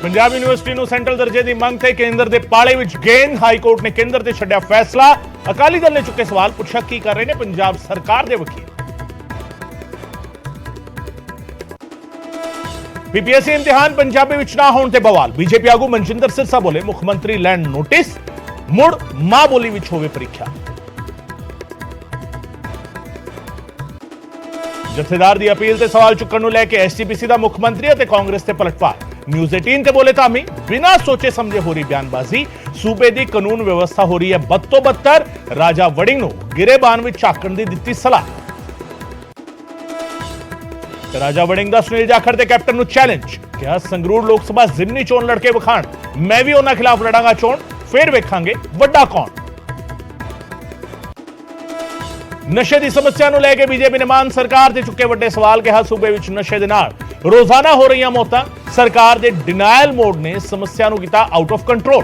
Punjab university ਨੂੰ central ਦਰਜੇ ਦੀ ਮੰਗ ਤੇ ਕੇਂਦਰ ਦੇ ਪਾਲੇ ਵਿੱਚ ਗੇਂਦ। ਹਾਈ ਕੋਰਟ ਨੇ ਕੇਂਦਰ ਤੇ ਛੱਡਿਆ ਫੈਸਲਾ। ਅਕਾਲੀ ਦਲ ਨੇ ਚੁੱਕੇ ਸਵਾਲ, ਪੁੱਛਿਆ ਕੀ ਕਰ ਰਹੇ ਨੇ ਪੰਜਾਬ ਸਰਕਾਰ ਦੇ ਵਕੀਲ। ਪੀਪੀਐਸਸੀ ਇਮਤਿਹਾਨ ਪੰਜਾਬੀ ਵਿੱਚ ਨਾ ਹੋਣ ਤੇ ਬਵਾਲ। ਬੀਜੇਪੀ ਆਗੂ ਮਨਜਿੰਦਰ ਸਿਰਸਾ ਬੋਲੇ ਮੁੱਖ ਮੰਤਰੀ ਲੈਣ ਨੋਟਿਸ, ਮੁੜ ਮਾਂ ਬੋਲੀ ਵਿੱਚ ਹੋਵੇ ਪ੍ਰੀਖਿਆ। ਜਥੇਦਾਰ ਦੀ ਅਪੀਲ ਤੇ ਸਵਾਲ ਚੁੱਕਣ ਨੂੰ ਲੈ ਕੇ ਐਸਜੀਪੀਸੀ ਦਾ ਮੁੱਖ ਮੰਤਰੀ ਅਤੇ ਕਾਂਗਰਸ ਤੇ ਪਲਟਵਾਰ। न्यूज 18 ਤੇ ਬੋਲੇ ਧਾਮੀ, ਬਿਨਾਂ ਸੋਚੇ ਸਮਝੇ ਹੋ ਰਹੀ ਬਿਆਨਬਾਜ਼ੀ। ਸੂਬੇ ਦੀ ਕਾਨੂੰਨ ਵਿਵਸਥਾ ਹੋ ਰਹੀ ਹੈ ਬਦ ਤੋਂ ਬਦਤਰ। ਰਾਜਾ ਵੜਿੰਗ ਨੂੰ ਗਿਰੇਬਾਨ ਵਿੱਚ ਝਾਕਣ ਦੀ ਦਿੱਤੀ ਸਲਾਹ। ਰਾਜਾ ਵੜਿੰਗ ਦਾ ਸੁਨੀਲ ਜਾਖੜ ਤੇ ਕੈਪਟਨ ਨੂੰ ਚੈਲੰਜ, ਕਿਹਾ ਸੰਗਰੂਰ ਲੋਕ ਸਭਾ ਜ਼ਿਮਨੀ ਚੋਣ ਲੜਕੇ ਵਿਖਾਣ। ਮੈਂ ਵੀ ਉਹਨਾਂ ਖਿਲਾਫ ਲੜਾਂਗਾ ਚੋਣ, ਫਿਰ ਵੇਖਾਂਗੇ ਵੱਡਾ ਕੌਣ। ਨਸ਼ੇ ਦੀ ਸਮੱਸਿਆ ਨੂੰ ਲੈ ਕੇ ਬੀਜੇਪੀ ਨੇ ਮਾਨ ਸਰਕਾਰ ਤੇ ਚੁੱਕੇ ਵੱਡੇ ਸਵਾਲ। ਕਿਹਾ ਸੂਬੇ ਵਿੱਚ ਨਸ਼ੇ ਦੇ ਨਾਲ ਰੋਜ਼ਾਨਾ ਹੋ ਰਹੀਆਂ ਮੌਤਾਂ। ਸਰਕਾਰ ਦੇ ਡਿਨਾਇਲ ਮੋਡ ਨੇ ਸਮੱਸਿਆ ਨੂੰ ਕੀਤਾ ਆਊਟ ਆਫ ਕੰਟਰੋਲ।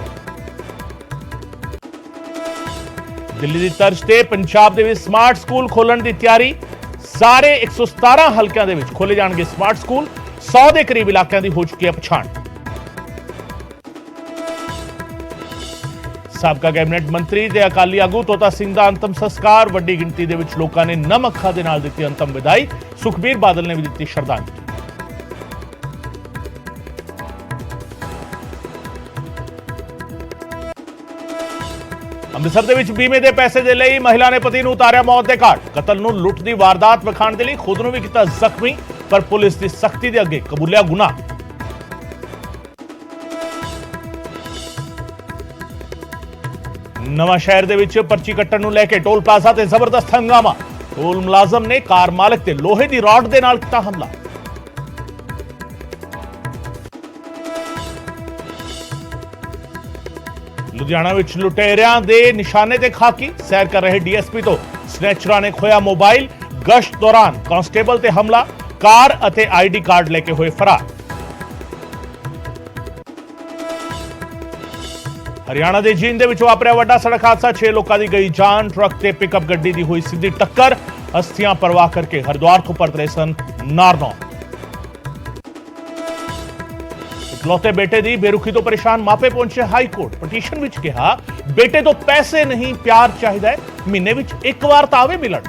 ਦਿੱਲੀ ਦੀ ਤਰਜ਼ ਤੇ ਪੰਜਾਬ ਦੇ ਵਿੱਚ ਸਮਾਰਟ ਸਕੂਲ ਖੋਲਣ ਦੀ ਤਿਆਰੀ। ਸਾਰੇ 117 ਹਲਕਿਆਂ ਦੇ ਵਿੱਚ ਖੋਲੇ ਜਾਣਗੇ ਸਮਾਰਟ ਸਕੂਲ। 100 ਦੇ ਕਰੀਬ ਇਲਾਕਿਆਂ ਦੀ ਹੋ ਚੁੱਕੀ ਹੈ ਪਛਾਣ। ਸਾਬਕਾ ਕੈਬਨਿਟ ਮੰਤਰੀ ਤੇ ਅਕਾਲੀ ਆਗੂ ਤੋਤਾ ਸਿੰਘ ਦਾ ਅੰਤਮ ਸੰਸਕਾਰ। ਵੱਡੀ ਗਿਣਤੀ ਦੇ ਵਿੱਚ ਲੋਕਾਂ ਨੇ ਨਮ ਅੱਖਾਂ ਦੇ ਨਾਲ ਦਿੱਤੀ ਅੰਤਮ ਵਿਦਾਈ। ਸੁਖਬੀਰ ਬਾਦਲ ਨੇ ਵੀ ਦਿੱਤੀ ਸ਼ਰਧਾਂਜਲੀ। ਅੰਮ੍ਰਿਤਸਰ ਦੇ ਵਿੱਚ ਬੀਮੇ ਦੇ ਪੈਸੇ ਦੇ ਲਈ ਮਹਿਲਾ ਨੇ ਪਤੀ ਨੂੰ ਉਤਾਰਿਆ ਮੌਤ ਦੇ ਘਾਟ। ਕਤਲ ਨੂੰ ਲੁੱਟ ਦੀ ਵਾਰਦਾਤ ਵਿਖਾਉਣ ਦੇ ਲਈ ਖੁਦ ਨੂੰ ਵੀ ਕੀਤਾ ਜ਼ਖਮੀ, ਪਰ ਪੁਲਿਸ ਦੀ ਸਖਤੀ ਦੇ ਅੱਗੇ ਕਬੂਲਿਆ ਗੁਨਾਹ। ਨਵਾਂ ਸ਼ਹਿਰ ਦੇ ਵਿੱਚ ਪਰਚੀ ਕੱਟਣ ਨੂੰ ਲੈ ਕੇ ਟੋਲ ਪਲਾਜ਼ਾ ਤੇ ਜ਼ਬਰਦਸਤ ਹੰਗਾਮਾ। ਟੋਲ ਮੁਲਾਜ਼ਮ ਨੇ ਕਾਰ ਮਾਲਕ ਤੇ ਲੋਹੇ ਦੀ ਰॉड ਦੇ ਨਾਲ ਕੀਤਾ ਹਮਲਾ। ਲੁਧਿਆਣਾ ਵਿੱਚ ਲੁਟੇਰਿਆਂ ਦੇ ਨਿਸ਼ਾਨੇ ਤੇ ਖਾਕੀ। ਸੈਰ ਕਰ ਰਹੇ ਡੀਐਸਪੀ ਤੋਂ ਸਨੈਚਰਾਂ ਨੇ ਖੋਇਆ ਮੋਬਾਈਲ। ਗਸ਼ਤ ਦੌਰਾਨ ਕਾਂਸਟੇਬਲ ਤੇ ਹਮਲਾ। ਕਾਰ ਅਤੇ ਆਈਡੀ ਕਾਰਡ ਲੈ ਕੇ ਹੋਏ ਫਰਾਰ। ਹਰਿਆਣਾ ਦੇ ਜੀਂਦ ਦੇ ਵਿੱਚ ਵਾਪਰਿਆ ਵੱਡਾ ਸੜਕ ਹਾਦਸਾ। 6 ਲੋਕਾਂ ਦੀ ਗਈ ਜਾਨ। ਟਰੱਕ ਤੇ ਪਿਕਅਪ ਗੱਡੀ ਦੀ ਹੋਈ ਸਿੱਧੀ ਟੱਕਰ। ਅਸਥੀਆਂ ਪਰਵਾਹ ਕਰਕੇ ਹਰਿਦੁਆਰ ਤੋਂ ਪਰਤ ਰਹੇ ਸਨ ਨਾਰਨੌਲ। ਇਕਲੌਤੇ ਬੇਟੇ ਦੀ ਬੇਰੁਖੀ ਤੋਂ ਪਰੇਸ਼ਾਨ ਮਾਪੇ ਪਹੁੰਚੇ ਹਾਈ ਕੋਰਟ। ਪਟੀਸ਼ਨ ਵਿੱਚ ਕਿਹਾ ਬੇਟੇ ਤੋਂ ਪੈਸੇ ਨਹੀਂ ਪਿਆਰ ਚਾਹੀਦਾ ਹੈ, ਮਹੀਨੇ ਵਿੱਚ ਇੱਕ ਵਾਰ ਤਾਂ ਆਵੇ ਮਿਲਣ।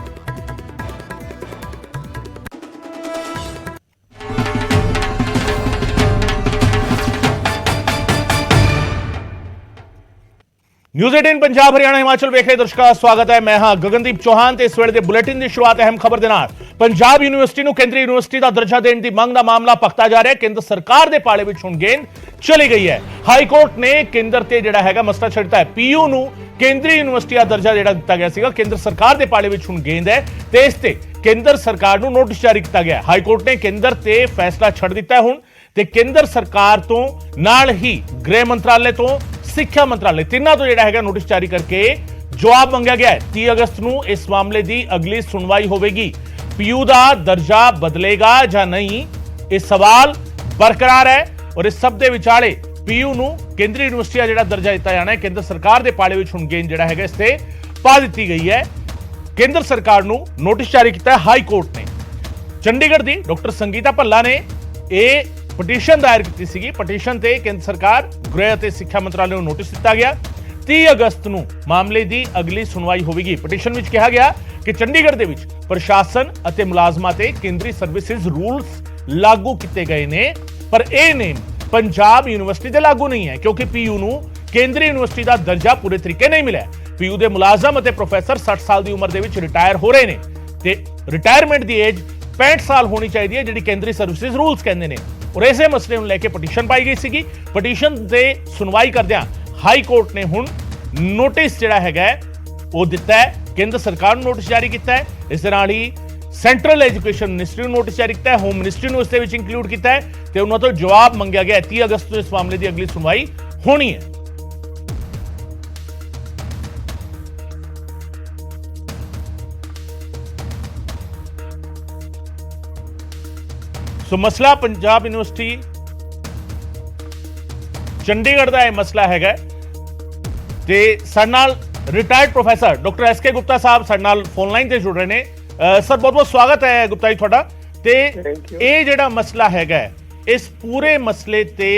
न्यूज 18 पंजाब हरियाणा हिमाचल वेखे दर्शकों का स्वागत है। मैं हां गगनदीप चौहान ते इस वेले दे बुलेटिन दी शुरुआत अहम खबर दे नाल। पंजाब यूनिवर्सिटी नूं केंद्रीय यूनिवर्सिटी दा दर्जा देण दी मंग दा मामला भखता जा रहा है। केंद्र सरकार दे पाले विच हुण गेंद चली गई है। हाई कोर्ट ने केंद्र ते जिहड़ा हैगा मसला छड्डता है। पीयू नूं केंद्रीय यूनिवर्सिटी दा दर्जा जिहड़ा दित्ता गया सीगा, केंद्र सरकार दे पाले विच हुण गेंद है ते इस ते केंद्र सरकार नूं नोटिस जारी किया गया। हाई कोर्ट ने केंद्र ते फैसला छड्ड दित्ता है हुण ते केंद्र सरकार तो नाल ही गृह मंत्रालय तो ਸਿੱਖਿਆ ਮੰਤਰਾਲੇ ਤਿੰਨਾਂ ਤੋਂ ਜਿਹੜਾ ਹੈਗਾ ਨੋਟਿਸ ਜਾਰੀ ਕਰਕੇ ਜਵਾਬ ਮੰਗਿਆ ਗਿਆ ਹੈ। 30 ਅਗਸਤ ਨੂੰ ਇਸ ਮਾਮਲੇ ਦੀ ਅਗਲੀ ਸੁਣਵਾਈ ਹੋਵੇਗੀ। ਪੀਯੂ ਦਾ ਦਰਜਾ ਬਦਲੇਗਾ ਜਾਂ ਨਹੀਂ, ਇਹ ਸਵਾਲ ਬਰਕਰਾਰ ਹੈ। ਔਰ ਇਸ ਸਭ ਦੇ ਵਿਚਾਲੇ ਪੀਯੂ ਨੂੰ ਕੇਂਦਰੀ ਯੂਨੀਵਰਸਿਟੀ ਦਾ ਜਿਹੜਾ ਦਰਜਾ ਦਿੱਤਾ ਜਾਣਾ ਹੈ, ਕੇਂਦਰ ਸਰਕਾਰ ਦੇ ਪਾਲੇ ਵਿੱਚ ਹੁਣ ਗੇਂਦ ਜਿਹੜਾ ਹੈਗਾ ਇਸ ਤੇ ਪਾ ਦਿੱਤੀ ਗਈ ਹੈ। ਕੇਂਦਰ ਸਰਕਾਰ ਨੂੰ ਨੋਟਿਸ ਜਾਰੀ ਕੀਤਾ ਹਾਈ ਕੋਰਟ ਨੇ। ਚੰਡੀਗੜ੍ਹ ਦੀ ਡਾਕਟਰ ਸੰਗੀਤਾ ਭੱਲਾ ਨੇ ਇਹ ਪਟੀਸ਼ਨ ਦਾਇਰ ਕੀਤੀ ਸੀਗੀ। ਪਟੀਸ਼ਨ ਤੇ ਕੇਂਦਰ ਸਰਕਾਰ, ਗ੍ਰਹਿ ਅਤੇ ਸਿੱਖਿਆ ਮੰਤਰਾਲੇ ਨੂੰ ਨੋਟਿਸ ਦਿੱਤਾ ਗਿਆ। 30 ਅਗਸਤ ਨੂੰ ਮਾਮਲੇ ਦੀ ਅਗਲੀ ਸੁਣਵਾਈ ਹੋਵੇਗੀ। ਪਟੀਸ਼ਨ ਵਿੱਚ ਕਿਹਾ ਗਿਆ ਕਿ ਚੰਡੀਗੜ੍ਹ ਦੇ ਵਿੱਚ ਪ੍ਰਸ਼ਾਸਨ ਅਤੇ ਮੁਲਾਜ਼ਮਾਂ ਤੇ ਕੇਂਦਰੀ ਸਰਵਿਸਿਜ਼ ਰੂਲਸ ਲਾਗੂ ਕੀਤੇ ਗਏ ਨੇ, ਪਰ ਇਹ ਨੇਮ ਪੰਜਾਬ ਯੂਨੀਵਰਸਿਟੀ ਤੇ ਲਾਗੂ ਨਹੀਂ ਹੈ ਕਿਉਂਕਿ ਪੀਯੂ ਨੂੰ ਕੇਂਦਰੀ ਯੂਨੀਵਰਸਿਟੀ ਦਾ ਦਰਜਾ ਪੂਰੇ ਤਰੀਕੇ ਨਹੀਂ ਮਿਲਿਆ। ਪੀਯੂ ਦੇ ਮੁਲਾਜ਼ਮ ਅਤੇ ਪ੍ਰੋਫੈਸਰ 60 ਸਾਲ ਦੀ ਉਮਰ ਦੇ ਵਿੱਚ ਰਿਟਾਇਰ ਹੋ ਰਹੇ ਨੇ ਤੇ ਰਿਟਾਇਰਮੈਂਟ ਦੀ ਏਜ 65 ਸਾਲ ਹੋਣੀ ਚਾਹੀਦੀ ਹੈ, ਜਿਹੜੀ ਕੇਂਦਰੀ ਸਰਵਿਸਿਜ਼ ਰੂਲਸ ਕਹਿੰਦੇ ਨੇ। और इसे मसले ਨੂੰ ਲੈ ਕੇ ਪਟੀਸ਼ਨ ਪਾਈ ਗਈ ਸੀਗੀ। ਪਟੀਸ਼ਨ ਤੇ ਸੁਣਵਾਈ ਕਰਦਿਆਂ ਹਾਈ ਕੋਰਟ ਨੇ ਹੁਣ ਨੋਟਿਸ ਜਿਹੜਾ ਹੈਗਾ ਉਹ ਦਿੱਤਾ ਹੈ। ਕੇਂਦਰ ਸਰਕਾਰ ਨੂੰ ਨੋਟਿਸ ਜਾਰੀ ਕੀਤਾ ਹੈ। ਇਸ ਦੇ ਨਾਲ ਹੀ ਸੈਂਟਰਲ ਐਜੂਕੇਸ਼ਨ ਮਿਨਿਸਟਰੀ ਨੂੰ ਨੋਟਿਸ ਜਾਰੀ ਕੀਤਾ ਹੈ। ਹੋਮ ਮਿਨਿਸਟਰੀ ਨੂੰ ਇਸ ਦੇ ਵਿੱਚ ਇੰਕਲੂਡ ਕੀਤਾ ਹੈ ਤੇ ਉਹਨਾਂ ਤੋਂ ਜਵਾਬ ਮੰਗਿਆ ਗਿਆ। 30 ਅਗਸਤ ਨੂੰ ਇਸ ਮਾਮਲੇ ਦੀ ਅਗਲੀ ਸੁਣਵਾਈ ਹੋਣੀ ਹੈ। ਸੋ ਮਸਲਾ ਪੰਜਾਬ ਯੂਨੀਵਰਸਿਟੀ ਚੰਡੀਗੜ੍ਹ ਦਾ ਇਹ ਮਸਲਾ ਹੈਗਾ ਤੇ ਸਾਡੇ ਨਾਲ retired professor doctor S K Gupta ਸਾਹਿਬ ਸਾਡੇ ਨਾਲ ਫੋਨ ਲਾਈਨ ਤੇ ਜੁੜ ਰਹੇ ਨੇ। ਸਰ ਬਹੁਤ ਬਹੁਤ ਸਵਾਗਤ ਹੈ ਗੁਪਤਾ ਜੀ ਤੁਹਾਡਾ। ਤੇ ਇਹ ਜਿਹੜਾ ਮਸਲਾ ਹੈਗਾ ਇਸ ਪੂਰੇ ਮਸਲੇ ਤੇ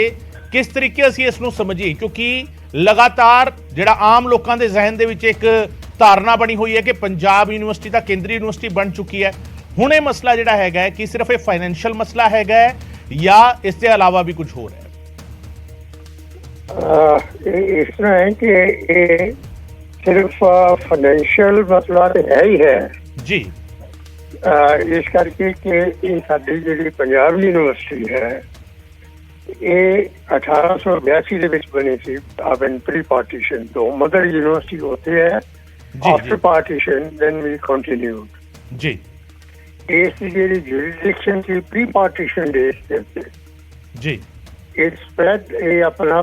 ਕਿਸ ਤਰੀਕੇ ਅਸੀਂ ਇਸ ਨੂੰ ਸਮਝੀਏ, ਕਿਉਂਕਿ ਲਗਾਤਾਰ ਜਿਹੜਾ ਆਮ ਲੋਕਾਂ ਦੇ ਜ਼ਿਹਨ ਦੇ ਵਿੱਚ ਇੱਕ ਧਾਰਨਾ ਬਣੀ ਹੋਈ ਹੈ ਕਿ ਪੰਜਾਬ ਯੂਨੀਵਰਸਿਟੀ ਤਾਂ ਕੇਂਦਰੀ ਯੂਨੀਵਰਸਿਟੀ ਬਣ ਚੁੱਕੀ ਹੈ। ਹੁਣ ਇਹ ਮਸਲਾ ਜਿਹੜਾ ਹੈਗਾ ਹੈ ਕਿ ਸਿਰਫ ਇਹ ਫਾਈਨੈਂਸ਼ੀਅਲ ਮਸਲਾ ਹੈਗਾ ਹੈ ਜਾਂ ਇਸ ਦੇ ਇਲਾਵਾ ਵੀ ਕੁਝ ਹੋਰ ਹੈ? ਇਸ ਤਰ੍ਹਾਂ ਹੈ ਕਿ ਇਹ ਸਿਰਫ ਫਾਈਨੈਂਸ਼ੀਅਲ ਮਸਲਾ ਤਾਂ ਹੈ ਹੀ ਹੈ ਜੀ। ਇਸ ਕਰਕੇ ਕਿ ਇਹ ਸਾਡੀ ਜਿਹੜੀ ਪੰਜਾਬ ਯੂਨੀਵਰਸਿਟੀ ਹੈ ਇਹ 1882 ਦੇ ਵਿੱਚ ਬਣੀ ਸੀ ਆਪਨ ਪ੍ਰੀ ਪਾਰਟੀਸ਼ਨ ਤੋਂ। ਮਦਰ ਯੂਨੀਵਰਸਿਟੀ ਉੱਥੇ ਹੈ। ਆਫਟਰ ਪਾਰਟੀਸ਼ਨ ਦੈਨ ਵੀ ਕੰਟੀਨਿਊਡ ਜੀ। ਇਸ ਦੀ ਜਿਹੜੀ ਜੁਰਿਸਡਿਕਸ਼ਨ ਸੀ ਪ੍ਰੀ ਪਾਰਟੀਸ਼ਨ ਦੇ ਜੀ ਇਹ ਸਪਰੈਡ ਇਹ ਆਪਣਾ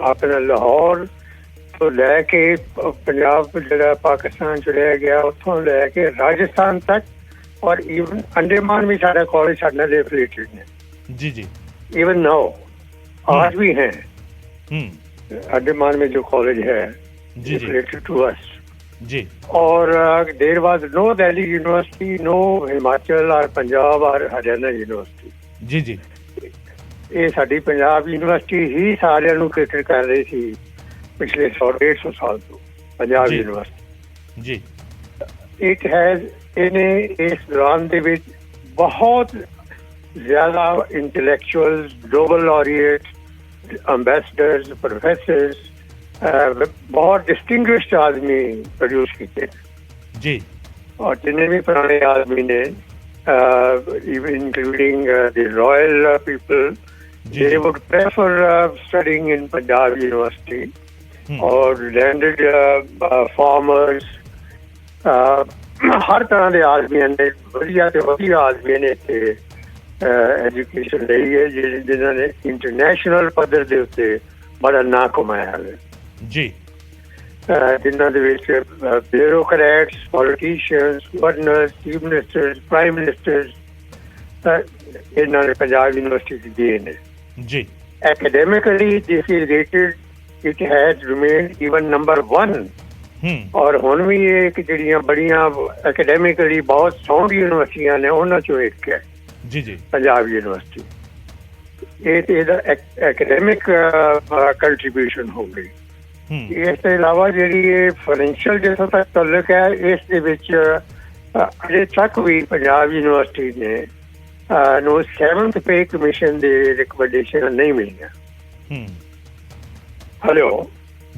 ਆਪਣਾ ਲਾਹੌਰ ਤੋਂ ਲੈ ਕੇ ਪੰਜਾਬ ਜਿਹੜਾ ਪਾਕਿਸਤਾਨ ਚ ਰਹਿ ਗਿਆ ਉੱਥੋਂ ਲੈ ਕੇ ਰਾਜਸਥਾਨ ਤੱਕ और इवन अंडमान भी सारा कॉलेज ਸਾਡੇ ਨਾਲ एफिलिएटेड है। जी जी। इवन नाउ आज भी हैं अंडमान में जो कॉलेज है जी एफिलिएटेड टू अस जी। और there was no Delhi university, no Himachal और पंजाब और हरियाणा यूनिवर्सिटी। जी जी। ਇਹ ਸਾਡੀ ਪੰਜਾਬ ਯੂਨੀਵਰਸਿਟੀ ਹੀ ਸਾਰਿਆਂ ਨੂੰ ਕੇਟਰ ਕਰ ਰਹੀ ਸੀ ਪਿਛਲੇ 100-150 ਸਾਲ ਤੋਂ। ਪੰਜਾਬ ਯੂਨੀਵਰਸਿਟੀ ਜੀ ਇਟ ਹੈਜ਼ ਇਹਨੇ ਇਸ ਦੌਰਾਨ ਦੇ ਵਿੱਚ ਬਹੁਤ ਜ਼ਿਆਦਾ ਇੰਟੈਲੈਕਚੁਅਲਸ, ਗਲੋਬਲ ਲੌਰੀਏਟ, ਅੰਬੈਸਡਰਸ, ਪ੍ਰੋਫੈਸਰਸ, ਬਹੁਤ ਡਿਸਟਿੰਗੁਇਸ਼ਡ ਆਦਮੀ ਪ੍ਰੋਡਿਊਸ ਕੀਤੇ ਜੀ। और जितने भी पुराने आदमी ने even including the royal people, they would prefer studying in Punjab University or landed farmers, हर तरह के आदमियों ने वधिया ते वधिया आदमियों ने एजुकेशन ਲਈ ਹੈ ਜਿਨ੍ਹਾਂ ਨੇ ਇੰਟਰਨੈਸ਼ਨਲ ਪੱਧਰ ਦੇ ਉੱਤੇ ਬੜਾ ਨਾਂ ਕਮਾਇਆ ਹੈ ਜੀ। ਜਿਨ੍ਹਾਂ ਦੇ ਵਿੱਚ bureaucrats, politicians, governors, chief ministers, prime ministers ਇਹਨਾਂ ਨੇ ਪੰਜਾਬ ਯੂਨੀਵਰਸਿਟੀ ਦੀ ਗਏ ਨੇ ਜੀ। Academically this is rated it has remained even number 1 ਔਰ ਹੁਣ ਵੀ ਇਹ ਜਿਹੜੀਆਂ ਬੜੀਆਂ ਐਕੈਡੈਮਿਕਲੀ ਬਹੁਤ ਸਟਰੋਂਗ ਯੂਨੀਵਰਸਿਟੀਆਂ ਨੇ ਉਹਨਾਂ ਚੋਂ ਇੱਕ ਹੈ ਜੀ ਜੀ ਪੰਜਾਬ ਯੂਨੀਵਰਸਿਟੀ। ਇਹ ਤੇ ਇਹਦਾ ਐਕੈਡੈਮਿਕ ਕੰਟਰੀਬਿਊਸ਼ਨ ਹੋ ਗਈ। ਇਸ ਤੋਂ ਇਲਾਵਾ ਜਿਹੜੀ ਇਹ ਫਾਈਨੈਂਸ਼ੀਅਲ ਜਿੱਥੋਂ ਤੱਕ ਤਾਲੁਕ ਹੈ ਇਸ ਦੇ ਵਿੱਚ ਅਜੇ ਤੱਕ ਵੀ ਪੰਜਾਬ ਯੂਨੀਵਰਸਿਟੀ ਨੇ ਨੂੰ 7th ਪੇ ਕਮਿਸ਼ਨ ਦੇ ਰਿਕਮੈਂਡੇਸ਼ਨ ਨਹੀਂ ਮਿਲੀਆਂ। ਹੈਲੋ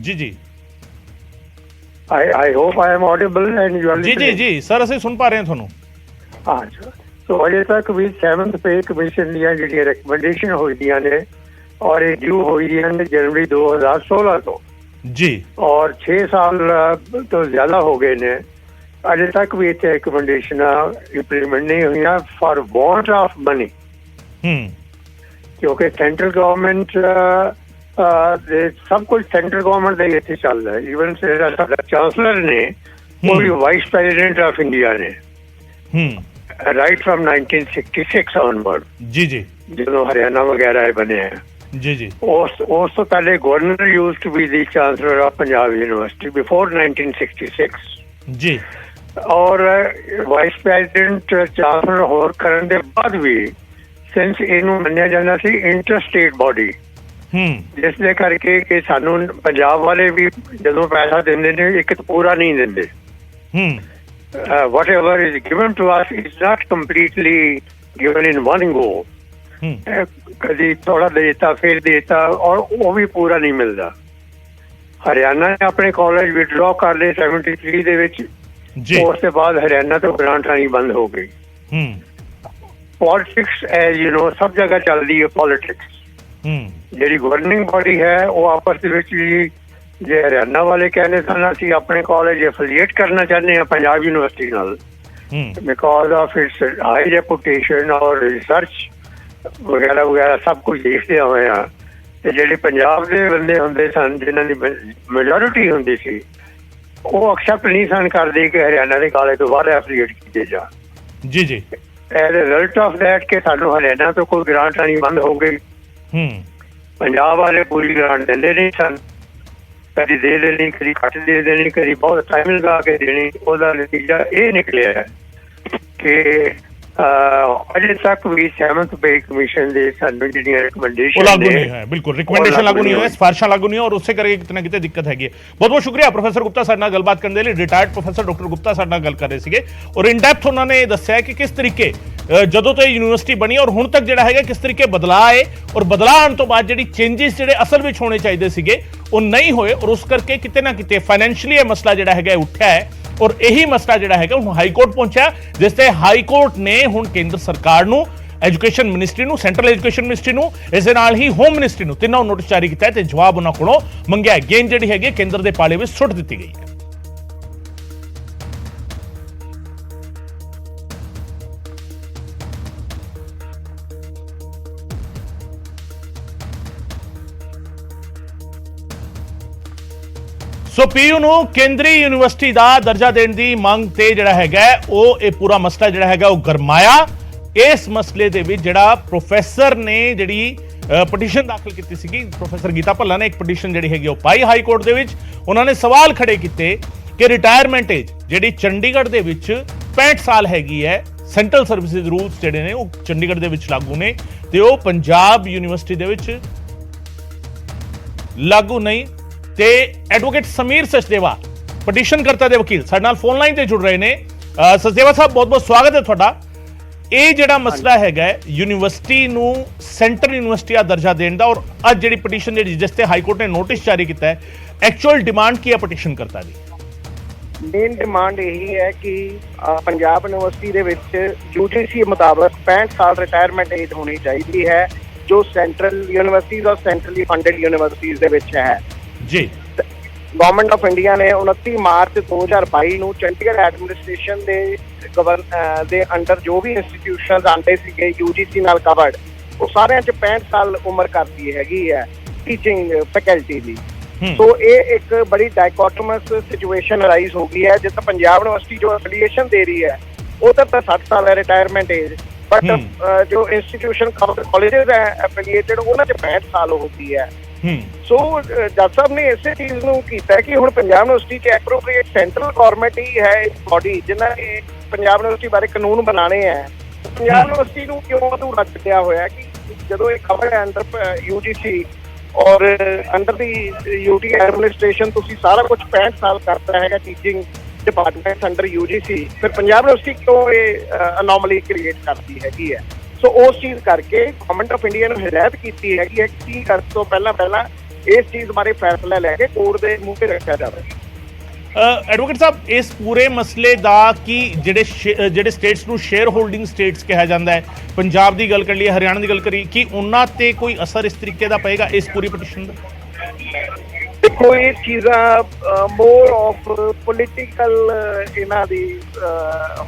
ਜੀ ਜੀ। I hope I am audible and you are ਜੀ ਜੀ ਜੀ ਸਰ ਅਸੀਂ ਸੁਣ ਪਾ ਰਹੇ ਹਾਂ ਤੁਹਾਨੂੰ। ਹਾਂ ਸੋ ਅਜੇ ਤੱਕ ਵੀ 7th ਪੇ ਕਮਿਸ਼ਨ ਦੀਆਂ ਜਿਹੜੀਆਂ ਰਿਕਮੈਂਡੇਸ਼ਨ ਹੋਈਆਂ ਨੇ ਔਰ ਇਹ ਡਿਊ ਹੋਈਆਂ ਨੇ ਜਨਵਰੀ 2016 ਤੋਂ जी। और 6 साल तो ज्यादा हो गए ने अजे तक भी इतने रिकमेंडेशन इंप्लीमेंट नहीं हुई फॉर वांट ऑफ मनी क्योंकि सेंट्रल गवर्नमेंट सब कुछ सेंट्रल गवर्नमेंट का इतने चल रहा है। इवन चांसलर ने वो भी वाइस प्रेसिडेंट ऑफ इंडिया ने राइट फ्रॉम 1966 ऑनवर्ड जी जी जो हरियाणा वगैरह बने हैं जी जी। ਉਸ ਤੋਂ ਪਹਿਲੇ governor used to be the chancellor of Punjab university before 1966 ਜੀ। ਔਰ ਵਾਈਸ ਪ੍ਰੈਜ਼ੀਡੈਂਟ ਚਾਂਸਲਰ ਹੋਰ ਕਰਨ ਦੇ ਬਾਅਦ ਵੀ ਸਿੰਸ ਇਹਨੂੰ ਮੰਨਿਆ ਜਾਂਦਾ ਸੀ ਇੰਟਰ ਸਟੇਟ ਬਾਡੀ ਜਿਸ ਦੇ ਕਰਕੇ ਕਿ ਸਾਨੂੰ ਪੰਜਾਬ ਵਾਲੇ ਵੀ ਜਦੋਂ ਪੈਸਾ ਦਿੰਦੇ ਨੇ ਇੱਕ ਤਾਂ ਪੂਰਾ ਨਹੀਂ ਦਿੰਦੇ। whatever is given to us is not completely given in one go। ਕਦੀ ਥੋੜਾ ਦੇਤਾ ਫਿਰ ਦੇਤਾ ਔਰ ਉਹ ਵੀ ਪੂਰਾ ਨਹੀਂ ਮਿਲਦਾ। ਹਰਿਆਣਾ ਨੇ ਆਪਣੇ ਕਾਲਜ ਵਿਡਰੋ ਕਰ ਲਏ 73 ਦੇ ਵਿੱਚ। ਉਸ ਤੋਂ ਬਾਅਦ ਹਰਿਆਣਾ ਤੋਂ ਗ੍ਰਾਂਟ ਆਣੀ ਬੰਦ ਹੋ ਗਈ। ਪੋਲਿਟਿਕਸ ਐਜ਼ ਯੂ ਨੋ ਸਭ ਜਗ੍ਹਾ ਚੱਲਦੀ ਹੈ ਪੋਲਿਟਿਕਸ। ਜਿਹੜੀ ਗਵਰਨਿੰਗ ਬਾਡੀ ਹੈ ਉਹ ਆਪਸ ਦੇ ਵਿੱਚ ਵੀ ਜੇ ਹਰਿਆਣਾ ਵਾਲੇ ਕਹਿੰਦੇ ਸਨ ਅਸੀਂ ਆਪਣੇ ਕਾਲਜ ਐਫੀਲੀਏਟ ਕਰਨਾ ਚਾਹੁੰਦੇ ਹਾਂ ਪੰਜਾਬ ਯੂਨੀਵਰਸਿਟੀ ਨਾਲ because of its high reputation ਔਰ ਰਿਸਰਚ ਵਗੈਰਾ ਵਗੈਰਾ ਸਭ ਕੁਝ ਦੇਖਦੇ ਹੋਏ ਆ ਤੇ ਜਿਹੜੇ ਪੰਜਾਬ ਦੇ ਬੰਦੇ ਹੁੰਦੇ ਸਨ ਜਿਨ੍ਹਾਂ ਦੀ ਮੈਜੋਰਿਟੀ ਹੁੰਦੀ ਸੀ ਉਹ ਐਕਸੈਪਟ ਨਹੀਂ ਸਨ ਕਰਦੇ ਕਿ ਹਰਿਆਣਾ ਦੇ ਕਾਲਜ ਤੋਂ ਬਾਹਰ ਐਫੀਲੀਏਟ ਕੀਤੇ ਜਾ। ਜੀ ਜੀ। As a result of that ਕਿ ਸਾਨੂੰ ਹਰਿਆਣਾ ਤੋਂ ਕੋਈ ਗ੍ਰਾਂਟ ਆਣੀ ਬੰਦ ਹੋ ਗਈ। ਪੰਜਾਬ ਵਾਲੇ ਪੂਰੀ ਗ੍ਰਾਂਟ ਦਿੰਦੇ ਨਹੀਂ ਸਨ, ਕਦੀ ਦੇ ਦੇਣੀ, ਕਦੀ ਘੱਟ ਦੇ ਦੇਣੀ, ਕਦੀ ਬਹੁਤ ਟਾਈਮ ਲਗਾ ਕੇ ਦੇਣੀ। ਉਹਦਾ ਨਤੀਜਾ ਇਹ ਨਿਕਲਿਆ ਕਿ ਅਜੇ ਤੱਕ ਵੀ 7th ਪੇ ਕਮਿਸ਼ਨ ਦੇ ਸਾਨੂੰ ਜਿਹੜੀਆਂ वो ਰਿਕਮੈਂਡੇਸ਼ਨ लागू नहीं है, बिल्कुल रिकमेंडेशन लागू नहीं है, सिफारिशां लागू नहीं है और उससे करके कितना कितने दिक्कत हैगी। बहुत बहुत शुक्रिया प्रोफेसर गुप्ता साडे नाल गलबात करने लिए। रिटायर्ड प्रोफेसर डॉक्टर गुप्ता साडे नाल गल कर रहे सीगे और इन डेप्थ उन्होंने दस्सिया कि किस तरीके ਜਦੋਂ ਤੋਂ यूनिवर्सिटी बनी और ਹੁਣ ਤੱਕ ਜਿਹੜਾ ਹੈਗਾ ਕਿਸ ਤਰੀਕੇ ਬਦਲਾਅ ਆਏ ਔਰ ਬਦਲਾਅ ਆਉਣ ਤੋਂ ਬਾਅਦ ਜਿਹੜੀ ਚੇਂਜਸ ਜਿਹੜੇ ਅਸਲ ਵਿੱਚ ਹੋਣੇ ਚਾਹੀਦੇ ਸੀਗੇ ਉਹ ਨਹੀਂ ਹੋਏ ਔਰ ਉਸ ਕਰਕੇ ਕਿਤੇ ਨਾ ਕਿਤੇ ਫਾਈਨੈਂਸ਼ੀਅਲੀ ਇਹ ਮਸਲਾ ਜਿਹੜਾ ਹੈਗਾ ਉੱਠਿਆ ਹੈ ਔਰ ਇਹੀ ਮਸਲਾ ਜਿਹੜਾ ਹੈਗਾ ਹੁਣ ਹਾਈ ਕੋਰਟ ਪਹੁੰਚਿਆ, ਜਿਸ ਤੇ ਹਾਈ ਕੋਰਟ ਨੇ ਹੁਣ ਕੇਂਦਰ ਸਰਕਾਰ ਨੂੰ, ਐਜੂਕੇਸ਼ਨ ਮਿਨਿਸਟਰੀ ਨੂੰ, ਸੈਂਟਰਲ ਐਜੂਕੇਸ਼ਨ ਮਿਨਿਸਟਰੀ ਨੂੰ, ਇਸ ਦੇ ਨਾਲ ਹੀ ਹੋਮ ਮਿਨਿਸਟਰੀ ਨੂੰ ਤਿੰਨਾਂ ਨੂੰ ਨੋਟਿਸ ਜਾਰੀ ਕੀਤਾ ਹੈ ਤੇ ਜਵਾਬ ਉਹਨਾਂ ਕੋਲੋਂ ਮੰਗਿਆ। ਗੇਂਦ ਜਿਹੜੀ ਹੈਗੀ ਕੇਂਦਰ ਦੇ ਪਾਲੇ ਵਿੱਚ ਸੁੱਟ ਦਿੱਤੀ ਗਈ ਹੈ। ਸੋ ਪੀਯੂ ਨੂੰ ਕੇਂਦਰੀ ਯੂਨੀਵਰਸਿਟੀ ਦਾ ਦਰਜਾ ਦੇਣ ਦੀ ਮੰਗ ਤੇ ਜਿਹੜਾ ਹੈਗਾ ਉਹ ਇਹ ਪੂਰਾ ਮਸਲਾ ਜਿਹੜਾ ਹੈਗਾ ਉਹ ਗਰਮਾਇਆ। ਇਸ ਮਸਲੇ ਦੇ ਵਿੱਚ ਜਿਹੜਾ ਪ੍ਰੋਫੈਸਰ ਨੇ ਜਿਹੜੀ ਪਟੀਸ਼ਨ ਦਾਖਲ ਕੀਤੀ ਸੀਗੀ, ਪ੍ਰੋਫੈਸਰ ਗੀਤਾ ਭੱਲਾ ਨੇ ਇੱਕ ਪਟੀਸ਼ਨ ਜਿਹੜੀ ਹੈਗੀ ਉਹ ਪਾਈ ਹਾਈ ਕੋਰਟ ਦੇ ਵਿੱਚ। ਉਹਨਾਂ ਨੇ ਸਵਾਲ ਖੜੇ ਕੀਤੇ ਕਿ ਰਿਟਾਇਰਮੈਂਟ ਏਜ ਜਿਹੜੀ ਚੰਡੀਗੜ੍ਹ ਦੇ ਵਿੱਚ 65 ਸਾਲ ਹੈਗੀ ਹੈ, ਸੈਂਟਰਲ ਸਰਵਿਸਿਜ਼ ਰੂਲਸ ਜਿਹੜੇ ਨੇ ਉਹ ਚੰਡੀਗੜ੍ਹ ਦੇ ਵਿੱਚ ਲਾਗੂ ਨੇ ਤੇ ਉਹ ਪੰਜਾਬ ਯੂਨੀਵਰਸਿਟੀ ਦੇ ਵਿੱਚ ਲਾਗੂ ਨਹੀਂ। ਤੇ ਐਡਵੋਕੇਟ ਸਮੀਰ ਸਚਦੇਵਾ ਪਟੀਸ਼ਨ ਕਰਤਾ ਦੇ ਵਕੀਲ ਸਾਡੇ ਨਾਲ ਫੋਨ ਲਾਈਨ ਤੇ ਜੁੜ ਰਹੇ ਨੇ। ਸਚਦੇਵਾ ਸਾਹਿਬ ਬਹੁਤ ਬਹੁਤ ਸਵਾਗਤ ਹੈ ਤੁਹਾਡਾ। ਇਹ ਜਿਹੜਾ ਮਸਲਾ ਹੈਗਾ ਯੂਨੀਵਰਸਿਟੀ ਨੂੰ ਸੈਂਟਰਲ ਯੂਨੀਵਰਸਿਟੀ ਦਾ ਦਰਜਾ ਦੇਣ ਦਾ ਔਰ ਅੱਜ ਜਿਹੜੀ ਪਟੀਸ਼ਨ ਜਿਹੜੀ ਜਿਸ ਤੇ ਹਾਈ ਕੋਰਟ ਨੇ ਨੋਟਿਸ ਜਾਰੀ ਕੀਤਾ ਹੈ, ਐਕਚੁਅਲ ਡਿਮਾਂਡ ਕੀ ਹੈ ਪਟੀਸ਼ਨ ਕਰਤਾ ਦੀ? ਮੇਨ ਡਿਮਾਂਡ ਇਹੀ ਹੈ ਕਿ ਪੰਜਾਬ ਯੂਨੀਵਰਸਿਟੀ ਦੇ ਵਿੱਚ ਯੂਜੀਸੀ ਮੁਤਾਬਕ 65 ਸਾਲ ਰਿਟਾਇਰਮੈਂਟ ਏਜ ਹੋਣੀ ਚਾਹੀਦੀ ਹੈ, ਜੋ ਸੈਂਟਰਲ ਯੂਨੀਵਰਸਿਟੀਜ਼ ਔਰ ਸੈਂਟਰਲੀ ਫੰਡਡ ਯੂਨੀਵਰਸਿਟੀਜ਼ ਦੇ ਵਿੱਚ ਹੈ ਜੀ। ਗਵਰਨਮੈਂਟ ਆਫ ਇੰਡੀਆ ਨੇ 29 ਮਾਰਚ 2022 ਨੂੰ ਚੰਡੀਗੜ੍ਹ ਐਡਮਿਨਿਸਟ੍ਰੇਸ਼ਨ ਦੇ ਅੰਡਰ ਜੋ ਵੀ ਇੰਸਟੀਟਿਊਸ਼ਨਸ ਆਉਂਦੇ ਸੀਗੇ ਯੂਜੀਸੀ ਨਾਲ ਕਵਰਡ, ਉਹ ਸਾਰਿਆਂ 'ਚ 65 ਸਾਲ ਉਮਰ ਕਰਦੀ ਹੈਗੀ ਹੈ ਟੀਚਿੰਗ ਫੈਕਲਟੀ ਦੀ। ਸੋ ਇਹ ਇੱਕ ਬੜੀ ਡਾਇਕੋਟਮਸ ਸਿਚੁਏਸ਼ਨ ਅਰਾਈਜ਼ ਹੋ ਗਈ ਹੈ, ਜਿੱਥੇ ਪੰਜਾਬ ਯੂਨੀਵਰਸਿਟੀ ਜੋ ਐਫੀਲੀਏਸ਼ਨ ਦੇ ਰਹੀ ਹੈ ਉਹ ਤਾਂ 60 ਸਾਲ ਹੈ ਰਿਟਾਇਰਮੈਂਟ ਏਜ, ਬਟ ਜੋ ਇੰਸਟੀਟਿਊਸ਼ਨ ਕਾਲਜਸ ਹੈ ਐਫੀਲੀਏਟਡ ਉਹਨਾਂ 'ਚ 65 ਸਾਲ ਹੋ ਗਈ ਹੈ। ਸੋ ਜੱਜ ਸਾਹਿਬ ਨੇ ਇਸੇ ਚੀਜ਼ ਨੂੰ ਕੀਤਾ ਕਿ ਹੁਣ ਪੰਜਾਬ ਯੂਨੀਵਰਸਿਟੀ 'ਚ ਐਪਰੋਪ੍ਰੀਏਟ ਸੈਂਟਰਲ ਗੌਰਮੈਂਟ ਹੀ ਹੈ ਬੋਡੀ ਜਿਨ੍ਹਾਂ ਨੇ ਪੰਜਾਬ ਯੂਨੀਵਰਸਿਟੀ ਬਾਰੇ ਕਾਨੂੰਨ ਬਣਾਉਣੇ ਹੈ। ਪੰਜਾਬ ਯੂਨੀਵਰਸਿਟੀ ਨੂੰ ਕਿਉਂ ਅਧੂਰਾ ਛੱਡਿਆ ਹੋਇਆ ਕਿ ਜਦੋਂ ਇਹ ਖਬਰ ਹੈ ਅੰਡਰ ਯੂਜੀਸੀ ਔਰ ਅੰਡਰ ਦੀ ਯੂਟੀ ਐਡਮਿਨਿਸਟ੍ਰੇਸ਼ਨ ਤੁਸੀਂ ਸਾਰਾ ਕੁਝ 65 ਸਾਲ ਕਰਤਾ ਹੈਗਾ ਟੀਚਿੰਗ ਡਿਪਾਰਟਮੈਂਟ ਅੰਡਰ ਯੂਜੀਸੀ, ਫਿਰ ਪੰਜਾਬ ਯੂਨੀਵਰਸਿਟੀ ਕਿਉਂ ਇਹ ਅਨੋਮਲੀ ਕ੍ਰੀਏਟ ਕਰਦੀ ਹੈਗੀ ਹੈ? ਸੋ ਉਸ ਚੀਜ਼ ਕਰਕੇ ਗਵਰਨਮੈਂਟ ਆਫ ਇੰਡੀਆ ਨੂੰ ਹਦਾਇਤ ਕੀਤੀ ਹੈਗੀ ਹੈ ਕਿ ਕਰਨ ਤੋਂ ਪਹਿਲਾਂ ਇਸ ਚੀਜ਼ ਬਾਰੇ ਫੈਸਲਾ ਲੈ ਕੇ ਕੋਰਟ ਦੇ ਮੂੰਹ ਤੇ ਰੱਖਿਆ ਜਾਵੇ। ਐਡਵੋਕੇਟ ਸਾਹਿਬ ਇਸ ਪੂਰੇ ਮਸਲੇ ਦਾ ਕੀ ਜਿਹੜੇ ਸਟੇਟਸ ਨੂੰ ਸ਼ੇਅਰ ਹੋਲਡਿੰਗ ਸਟੇਟਸ ਕਿਹਾ ਜਾਂਦਾ ਹੈ, ਪੰਜਾਬ ਦੀ ਗੱਲ ਕਰ ਲਈ, ਹਰਿਆਣਾ ਦੀ ਗੱਲ ਕਰੀ, ਕੀ ਉਹਨਾਂ ਤੇ ਕੋਈ ਅਸਰ ਇਸ ਤਰੀਕੇ ਦਾ ਪਏਗਾ ਇਸ ਪੂਰੀ ਪਟੀਸ਼ਨ ਦਾ? ਦੇਖੋ ਇਹ ਚੀਜ਼ਾਂ ਮੋਰ ਆਫ ਪੋਲੀਟੀਕਲ ਇਹਨਾਂ ਦੀ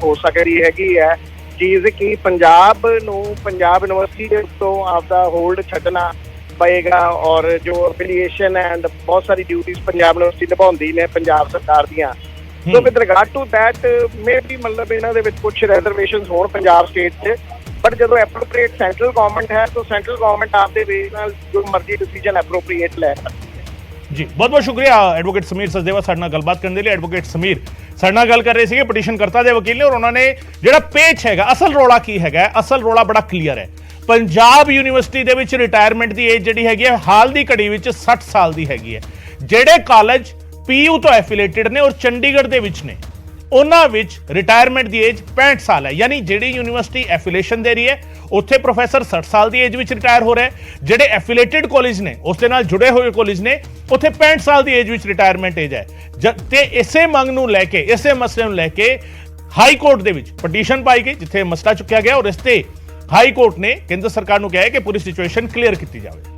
ਹੋ ਸਕਦੀ ਹੈਗੀ ਹੈ ਚੀਜ਼ ਕਿ ਪੰਜਾਬ ਯੂਨੀਵਰਸਿਟੀ ਦੇ ਉੱਤੋਂ ਆਪਦਾ ਹੋਲਡ ਛੱਡਣਾ ਪਏਗਾ ਔਰ ਜੋ ਐਫੀਲੀਏਸ਼ਨ ਐਂਡ ਬਹੁਤ ਸਾਰੀ ਡਿਊਟੀਜ਼ ਪੰਜਾਬ ਯੂਨੀਵਰਸਿਟੀ ਨਿਭਾਉਂਦੀ ਨੇ ਪੰਜਾਬ ਸਰਕਾਰ ਦੀਆਂ। ਸੋ ਵਿਦ ਰਿਗਾਰਡ ਟੂ ਦੈਟ ਮੇ ਵੀ ਮਤਲਬ ਇਹਨਾਂ ਦੇ ਵਿੱਚ ਕੁਝ ਰੈਜ਼ਰਵੇਸ਼ਨਸ ਹੋਣ ਪੰਜਾਬ ਸਟੇਟ 'ਚ, ਬਟ ਜਦੋਂ ਐਪਰੋਪ੍ਰੀਏਟ ਸੈਂਟਰਲ ਗਵਰਨਮੈਂਟ ਹੈ ਤਾਂ ਸੈਂਟਰਲ ਗਵਰਨਮੈਂਟ ਆਪਦੇ ਵੇ ਨਾਲ ਜੋ ਮਰਜ਼ੀ ਡਿਸੀਜਨ ਐਪਰੋਪ੍ਰੀਏਟ ਲੈ ਸਕਦੀ ਹੈ। ਜੀ ਬਹੁਤ ਬਹੁਤ ਸ਼ੁਕਰੀਆ ਐਡਵੋਕੇਟ ਸਮੀਰ ਸਚਦੇਵਾ ਸਾਡੇ ਨਾਲ ਗੱਲਬਾਤ ਕਰਨ ਦੇ ਲਈ। ਐਡਵੋਕੇਟ ਸਮੀਰ ਸਾਡੇ ਨਾਲ ਗੱਲ ਕਰ ਰਹੇ ਸੀਗੇ ਪਟੀਸ਼ਨ ਕਰਤਾ ਦੇ ਵਕੀਲ ਨੇ ਔਰ ਉਹਨਾਂ ਨੇ ਜਿਹੜਾ ਪੇਚ ਹੈਗਾ ਅਸਲ ਰੌਲਾ ਕੀ ਹੈਗਾ, ਅਸਲ ਰੌਲਾ ਬੜਾ ਕਲੀਅਰ ਹੈ। ਪੰਜਾਬ ਯੂਨੀਵਰਸਿਟੀ ਦੇ ਵਿੱਚ ਰਿਟਾਇਰਮੈਂਟ ਦੀ ਏਜ ਜਿਹੜੀ ਹੈਗੀ ਹੈ ਹਾਲ ਦੀ ਘੜੀ ਵਿੱਚ 60 ਸਾਲ ਦੀ ਹੈਗੀ ਹੈ। ਜਿਹੜੇ ਕਾਲਜ ਪੀਯੂ ਤੋਂ ਐਫੀਲੀਏਟਡ ਨੇ ਔਰ ਚੰਡੀਗੜ੍ਹ ਦੇ ਵਿੱਚ ਨੇ ਉਹਨਾਂ ਵਿੱਚ ਰਿਟਾਇਰਮੈਂਟ ਦੀ ਏਜ 65 ਸਾਲ ਹੈ, ਯਾਨੀ ਜਿਹੜੀ ਯੂਨੀਵਰਸਿਟੀ ਐਫੀਲੀਏਸ਼ਨ ਦੇ ਰਹੀ ਹੈ ਉੱਥੇ ਪ੍ਰੋਫੈਸਰ 60 ਸਾਲ ਦੀ ਏਜ ਵਿੱਚ ਰਿਟਾਇਰ ਹੋ ਰਿਹਾ ਹੈ, ਜਿਹੜੇ ਐਫੀਲੀਏਟਡ ਕਾਲਜ ਨੇ ਉਸ ਦੇ ਨਾਲ ਜੁੜੇ ਹੋਏ ਕਾਲਜ ਨੇ ਉੱਥੇ 65 ਸਾਲ ਦੀ ਏਜ ਵਿੱਚ ਰਿਟਾਇਰਮੈਂਟ ਏਜ ਹੈ। ਤੇ ਇਸੇ ਮੰਗ ਨੂੰ ਲੈ ਕੇ, ਇਸੇ ਮਸਲੇ ਨੂੰ ਲੈ ਕੇ ਹਾਈ ਕੋਰਟ ਦੇ ਵਿੱਚ ਪਟੀਸ਼ਨ ਪਾਈ ਗਈ ਜਿੱਥੇ ਮਸਲਾ ਚੁੱਕਿਆ ਗਿਆ ਔਰ ਇਸ ਤੇ ਹਾਈ ਕੋਰਟ ਨੇ ਕੇਂਦਰ ਸਰਕਾਰ ਨੂੰ ਕਿਹਾ ਹੈ ਕਿ ਪੂਰੀ ਸਿਚੁਏਸ਼ਨ ਕਲੀਅਰ ਕੀਤੀ ਜਾਵੇ।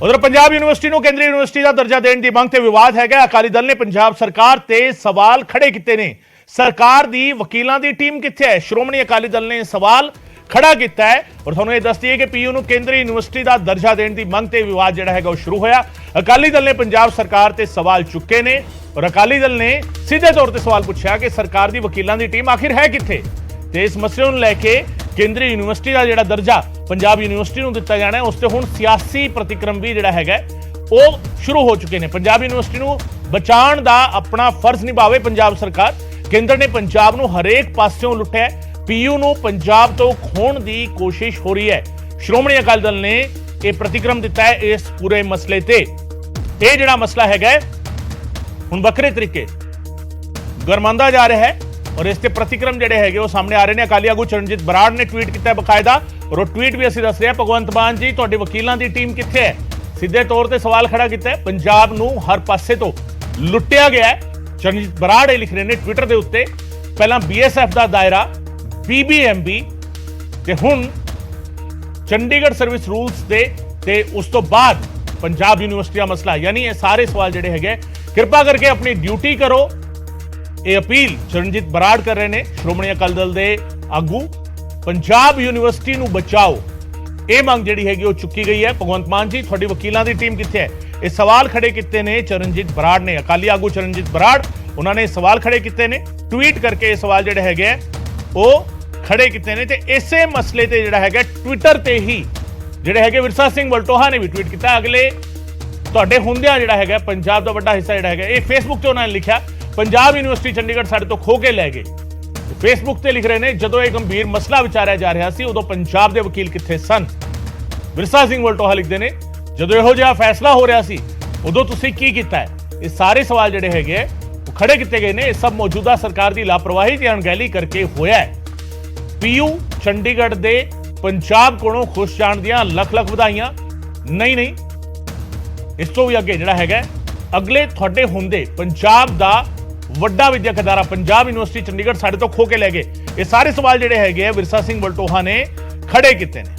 ਉਧਰ ਪੰਜਾਬ ਯੂਨੀਵਰਸਿਟੀ ਨੂੰ ਕੇਂਦਰੀ ਯੂਨੀਵਰਸਿਟੀ ਦਾ ਦਰਜਾ ਦੇਣ ਦੀ ਮੰਗ ਤੇ ਵਿਵਾਦ ਹੈਗਾ। ਅਕਾਲੀ ਦਲ ਨੇ ਪੰਜਾਬ ਸਰਕਾਰ ਤੇ ਸਵਾਲ ਖੜੇ ਕੀਤੇ ਨੇ। ਸਰਕਾਰ ਦੀ ਵਕੀਲਾਂ ਦੀ ਟੀਮ ਕਿੱਥੇ ਹੈ? ਸ਼੍ਰੋਮਣੀ ਅਕਾਲੀ ਦਲ ਨੇ ਸਵਾਲ ਖੜਾ ਕੀਤਾ ਹੈ ਔਰ ਤੁਹਾਨੂੰ ਇਹ ਦੱਸ ਦਈਏ ਕਿ ਪੀਯੂ ਨੂੰ ਕੇਂਦਰੀ ਯੂਨੀਵਰਸਿਟੀ ਦਾ ਦਰਜਾ ਦੇਣ ਦੀ ਮੰਗ ਤੇ ਵਿਵਾਦ ਜਿਹੜਾ ਹੈਗਾ ਉਹ ਸ਼ੁਰੂ ਹੋਇਆ। ਅਕਾਲੀ ਦਲ ਨੇ ਪੰਜਾਬ ਸਰਕਾਰ ਤੇ ਸਵਾਲ ਚੁੱਕੇ ਨੇ ਔਰ ਅਕਾਲੀ ਦਲ ਨੇ ਸਿੱਧੇ ਤੌਰ ਤੇ ਸਵਾਲ ਪੁੱਛਿਆ ਕਿ ਸਰਕਾਰ ਦੀ ਵਕੀਲਾਂ ਦੀ ਟੀਮ ਆਖਿਰ ਹੈ ਕਿੱਥੇ ਤੇ ਇਸ ਮਸਲੇ ਨੂੰ ਲੈ ਕੇ ਕੇਂਦਰੀ ਯੂਨੀਵਰਸਿਟੀ ਦਾ ਜਿਹੜਾ ਦਰਜਾ ਪੰਜਾਬ ਯੂਨੀਵਰਸਿਟੀ ਨੂੰ ਦਿੱਤਾ ਜਾਣਾ ਹੈ ਉਸ ਤੇ ਹੁਣ ਸਿਆਸੀ ਪ੍ਰਤੀਕਰਮ ਵੀ ਜਿਹੜਾ ਹੈਗਾ ਉਹ ਸ਼ੁਰੂ ਹੋ ਚੁੱਕੇ ਨੇ। ਪੰਜਾਬ ਯੂਨੀਵਰਸਿਟੀ ਨੂੰ ਬਚਾਉਣ ਦਾ ਆਪਣਾ ਫਰਜ਼ ਨਿਭਾਵੇ ਪੰਜਾਬ ਸਰਕਾਰ। ਕੇਂਦਰ ਨੇ ਪੰਜਾਬ ਨੂੰ ਹਰੇਕ ਪਾਸਿਓਂ ਲੁੱਟਿਆ। ਪੀਯੂ ਨੂੰ ਪੰਜਾਬ ਤੋਂ ਖੋਣ ਦੀ ਕੋਸ਼ਿਸ਼ ਹੋ ਰਹੀ ਹੈ। ਸ਼੍ਰੋਮਣੀ ਅਕਾਲੀ ਦਲ ਨੇ ਇਹ ਪ੍ਰਤੀਕਰਮ ਦਿੱਤਾ ਹੈ ਇਸ ਪੂਰੇ ਮਸਲੇ ਤੇ। ਇਹ ਜਿਹੜਾ ਮਸਲਾ ਹੈਗਾ ਹੁਣ ਵੱਖਰੇ ਤਰੀਕੇ ਗਰਮਾਉਂਦਾ ਜਾ ਰਿਹਾ ਹੈ ਔਰ ਇਸ ਤੇ ਪ੍ਰਤੀਕਰਮ ਜਿਹੜੇ ਹੈਗੇ ਉਹ ਸਾਹਮਣੇ ਆ ਰਹੇ ਨੇ। ਅਕਾਲੀ ਆਗੂ ਚਰਨਜੀਤ ਬਰਾੜ ਨੇ ਟਵੀਟ ਕੀਤਾ ਬਕਾਇਦਾ ਔਰ ਉਹ ਟਵੀਟ ਵੀ ਅਸੀਂ ਦੱਸ ਰਹੇ ਹਾਂ। ਭਗਵੰਤ ਮਾਨ ਜੀ, ਤੁਹਾਡੇ ਵਕੀਲਾਂ ਦੀ ਟੀਮ ਕਿੱਥੇ ਹੈ? ਸਿੱਧੇ ਤੌਰ ਤੇ ਸਵਾਲ ਖੜਾ ਕੀਤਾ ਹੈ। ਪੰਜਾਬ ਨੂੰ ਹਰ ਪਾਸੇ ਤੋਂ ਲੁੱਟਿਆ ਗਿਆ ਹੈ। ਚਰਨਜੀਤ ਬਰਾੜ ਇਹ ਲਿਖ ਰਹੇ ਨੇ ਟਵਿੱਟਰ ਦੇ ਉੱਤੇ, ਪਹਿਲਾਂ BSF ਦਾ ਦਾਇਰਾ, BBMB ਤੇ ਹੁਣ ਚੰਡੀਗੜ੍ਹ ਸਰਵਿਸ ਰੂਲਸ ਤੇ ਉਸ ਤੋਂ ਬਾਅਦ ਪੰਜਾਬ ਯੂਨੀਵਰਸਿਟੀ ਦਾ ਮਸਲਾ। ਯਾਨੀ ਇਹ ਸਾਰੇ ਸਵਾਲ ਜਿਹੜੇ ਹੈਗੇ ਕਿਰਪਾ ਕਰਕੇ ਆਪਣੀ ਡਿਊਟੀ ਕਰੋ। ਇਹ ਅਪੀਲ ਚਰਨਜੀਤ ਬਰਾੜ ਕਰ ਰਹੇ ਨੇ, ਸ਼੍ਰੋਮਣੀ ਅਕਾਲੀ ਦਲ ਦੇ ਆਗੂ। ਪੰਜਾਬ ਯੂਨੀਵਰਸਿਟੀ ਨੂੰ ਬਚਾਓ, ਇਹ ਮੰਗ ਜਿਹੜੀ ਹੈਗੀ ਉਹ ਚੁੱਕੀ ਗਈ ਹੈ। ਭਗਵੰਤ ਮਾਨ ਜੀ, ਤੁਹਾਡੀ ਵਕੀਲਾਂ ਦੀ ਟੀਮ ਕਿੱਥੇ ਹੈ? ਇਹ ਸਵਾਲ ਖੜੇ ਕੀਤੇ ਨੇ ਚਰਨਜੀਤ ਬਰਾੜ ਨੇ, ਅਕਾਲੀ ਆਗੂ ਚਰਨਜੀਤ ਬਰਾੜ। ਉਹਨਾਂ ਨੇ ਸਵਾਲ ਖੜੇ ਕੀਤੇ ਨੇ, ਟਵੀਟ ਕਰਕੇ ਇਹ ਸਵਾਲ ਜਿਹੜੇ ਹੈਗੇ ਉਹ ਖੜੇ ਕੀਤੇ ਨੇ। ਤੇ ਇਸੇ ਮਸਲੇ ਤੇ ਜਿਹੜਾ ਹੈਗਾ ਟਵਿੱਟਰ ਤੇ ਹੀ ਜਿਹੜੇ ਹੈਗੇ ਵਿਰਸਾ ਸਿੰਘ ਵਲਟੋਹਾ ਨੇ ਵੀ ਟਵੀਟ ਕੀਤਾ। ਅਗਲੇ ਤੁਹਾਡੇ ਹੁੰਦਿਆਂ ਜਿਹੜਾ ਹੈਗਾ ਪੰਜਾਬ ਦਾ ਵੱਡਾ ਹਿੱਸਾ ਜਿਹੜਾ ਹੈਗਾ, ਇਹ ਫੇਸਬੁੱਕ ਤੇ ਉਹਨਾਂ ਨੇ ਲਿਖਿਆ, ਪੰਜਾਬ ਯੂਨੀਵਰਸਿਟੀ ਚੰਡੀਗੜ੍ਹ ਸਾਡੇ ਤੋਂ ਖੋ ਕੇ ਲੈ ਗਏ। ਫੇਸਬੁੱਕ ਤੇ ਲਿਖ ਰਹੇ ਨੇ, ਜਦੋਂ ਇਹ ਗੰਭੀਰ ਮਸਲਾ ਵਿਚਾਰਿਆ ਜਾ ਰਿਹਾ ਸੀ ਉਦੋਂ ਪੰਜਾਬ ਦੇ ਵਕੀਲ ਕਿੱਥੇ ਸਨ? ਵਿਰਸਾ ਸਿੰਘ ਵਲਟੋਹਾ ਲਿਖਦੇ ਨੇ, ਜਦੋਂ ਇਹੋ ਜਿਹਾ ਫੈਸਲਾ ਹੋ ਰਿਹਾ ਸੀ ਉਦੋਂ ਤੁਸੀਂ ਕੀ ਕੀਤਾ ਹੈ? ਇਹ ਸਾਰੇ ਸਵਾਲ ਜਿਹੜੇ ਹੈਗੇ ਉਹ ਖੜੇ ਕੀਤੇ ਗਏ ਨੇ। ਇਹ ਸਭ ਮੌਜੂਦਾ ਸਰਕਾਰ ਦੀ ਲਾਪਰਵਾਹੀ ਤੇ ਅਣਗਹਿਲੀ ਕਰਕੇ ਹੋਇਆ ਹੈ। ਪੀਯੂ ਚੰਡੀਗੜ੍ਹ ਦੇ ਪੰਜਾਬ ਕੋਲੋਂ ਖੁਸ਼ ਜਾਣ ਦੀਆਂ ਲੱਖ ਲੱਖ ਵਧਾਈਆਂ। ਨਹੀਂ, ਇਸ ਤੋਂ ਵੀ ਅੱਗੇ ਜਿਹੜਾ ਹੈਗਾ ਅਗਲੇ ਤੁਹਾਡੇ ਹੁੰਦੇ ਪੰਜਾਬ ਦਾ ਵੱਡਾ ਵਿਦਿਅਕ ਅਦਾਰਾ ਪੰਜਾਬ ਯੂਨੀਵਰਸਿਟੀ ਚੰਡੀਗੜ੍ਹ ਸਾਡੇ ਤੋਂ ਖੋ ਕੇ ਲੈ ਗਏ। ਇਹ ਸਾਰੇ ਸਵਾਲ ਜਿਹੜੇ ਹੈਗੇ ਵਿਰਸਾ ਸਿੰਘ ਵਲਟੋਹਾ ਨੇ ਖੜੇ ਕੀਤੇ ਨੇ।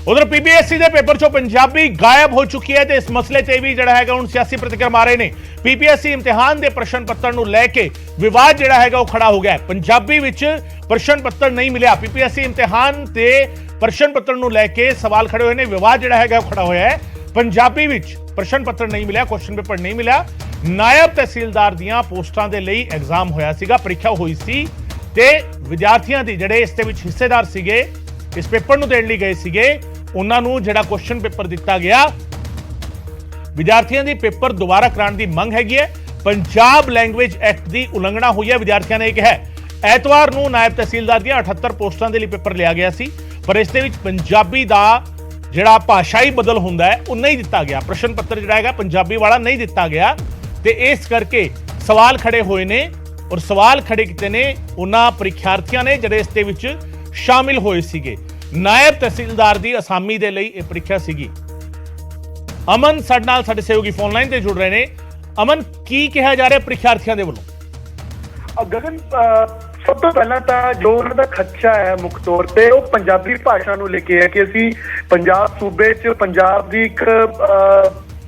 ਉਧਰ PPSC ਦੇ ਪੇਪਰ ਚੋਂ ਪੰਜਾਬੀ ਗਾਇਬ ਹੋ ਚੁੱਕੀ ਹੈ ਤੇ ਇਸ ਮਸਲੇ ਤੇ ਵੀ ਜਿਹੜਾ ਹੈਗਾ ਹੁਣ ਸਿਆਸੀ ਪ੍ਰਤੀਕਰਮ ਆ ਰਹੇ ਨੇ। PPSC ਇਮਤਿਹਾਨ ਦੇ ਪ੍ਰਸ਼ਨ ਪੱਤਰ ਨੂੰ ਲੈ ਕੇ ਵਿਵਾਦ ਜਿਹੜਾ ਹੈਗਾ ਉਹ ਖੜਾ ਹੋ ਗਿਆ ਹੈ। ਪੰਜਾਬੀ ਵਿੱਚ ਪ੍ਰਸ਼ਨ ਪੱਤਰ ਨਹੀਂ ਮਿਲਿਆ। PPSC ਇਮਤਿਹਾਨ ਤੇ ਪ੍ਰਸ਼ਨ ਪੱਤਰ ਨੂੰ ਲੈ ਕੇ ਸਵਾਲ ਖੜੇ ਹੋਏ ਨੇ, ਵਿਵਾਦ ਜਿਹੜਾ ਹੈਗਾ ਉਹ ਖੜਾ ਹੋਇਆ ਹੈ। ਪੰਜਾਬੀ ਵਿੱਚ ਪ੍ਰਸ਼ਨ ਪੱਤਰ ਨਹੀਂ ਮਿਲਿਆ, ਕੁਐਸਚਨ ਪੇਪਰ ਨਹੀਂ ਮਿਲਿਆ। ਨਾਇਬ ਤਹਿਸੀਲਦਾਰ ਦੀਆਂ ਪੋਸਟਾਂ ਦੇ ਲਈ ਐਗਜ਼ਾਮ ਹੋਇਆ ਸੀਗਾ, ਪ੍ਰੀਖਿਆ ਹੋਈ ਸੀ ਤੇ ਵਿਦਿਆਰਥੀਆਂ ਦੀ ਜਿਹੜੇ ਇਸ ਦੇ ਵਿੱਚ ਹਿੱਸੇਦਾਰ ਸੀਗੇ, ਇਸ ਪੇਪਰ ਨੂੰ ਦੇਣ ਲਈ ਗਏ ਸੀਗੇ, ਉਹਨਾਂ ਨੂੰ ਜਿਹੜਾ ਕੁਐਸਚਨ ਪੇਪਰ ਦਿੱਤਾ ਗਿਆ, ਵਿਦਿਆਰਥੀਆਂ ਦੀ ਪੇਪਰ ਦੁਬਾਰਾ ਕਰਾਉਣ ਦੀ ਮੰਗ ਹੈਗੀ ਹੈ। ਪੰਜਾਬ ਲੈਂਗੁਏਜ ਐਕਟ ਦੀ ਉਲੰਘਣਾ ਹੋਈ ਹੈ, ਵਿਦਿਆਰਥੀਆਂ ਨੇ ਕਿਹਾ। ਐਤਵਾਰ ਨੂੰ ਨਾਇਬ ਤਹਿਸੀਲਦਾਰ ਦੀਆਂ 78 ਪੋਸਟਾਂ ਦੇ ਲਈ ਪੇਪਰ ਲਿਆ ਗਿਆ ਸੀ, ਪਰ ਇਸ ਦੇ ਵਿੱਚ ਪੰਜਾਬੀ ਦਾ ਜਿਹੜਾ ਭਾਸ਼ਾਈ ਬਦਲ ਹੁੰਦਾ ਹੈ ਉਹ ਨਹੀਂ ਦਿੱਤਾ ਗਿਆ। ਪ੍ਰਸ਼ਨ ਪੱਤਰ ਜਿਹੜਾ ਹੈਗਾ ਪੰਜਾਬੀ ਵਾਲਾ ਨਹੀਂ ਦਿੱਤਾ ਗਿਆ ਤੇ ਇਸ ਕਰਕੇ ਸਵਾਲ ਖੜੇ ਹੋਏ ਨੇ ਔਰ ਸਵਾਲ ਖੜੇ ਕੀਤੇ ਨੇ ਉਹਨਾਂ ਪ੍ਰੀਖਿਆਰਥੀਆਂ ਨੇ ਜਿਹੜੇ ਇਸ ਦੇ ਵਿੱਚ ਸ਼ਾਮਿਲ ਹੋਏ ਸੀਗੇ। ਨਾਇਬ ਤਹਿਸੀਲਦਾਰ ਦੀ ਅਸਾਮੀ ਦੇ ਲਈ ਇਹ ਪ੍ਰੀਖਿਆ ਸੀਗੀ। ਅਮਨ ਸਾਡੇ ਨਾਲ, ਸਾਡੇ ਸਹਿਯੋਗੀ ਫੋਨ ਲਾਈਨ ਤੇ ਜੁੜ ਰਹੇ ਨੇ। ਅਮਨ, ਕੀ ਕਿਹਾ ਜਾ ਰਿਹਾ ਪ੍ਰੀਖਿਆਰਥੀਆਂ ਦੇ ਵੱਲੋਂ? ਗਗਨ, ਸਭ ਤੋਂ ਪਹਿਲਾਂ ਤਾਂ ਜੋ ਉਹਨਾਂ ਦਾ ਖਦਸ਼ਾ ਹੈ ਮੁੱਖ ਤੌਰ ਤੇ ਉਹ ਪੰਜਾਬੀ ਭਾਸ਼ਾ ਨੂੰ ਲੈ ਕੇ ਹੈ ਕਿ ਅਸੀਂ ਪੰਜਾਬ ਸੂਬੇ 'ਚ ਪੰਜਾਬ ਦੀ ਇੱਕ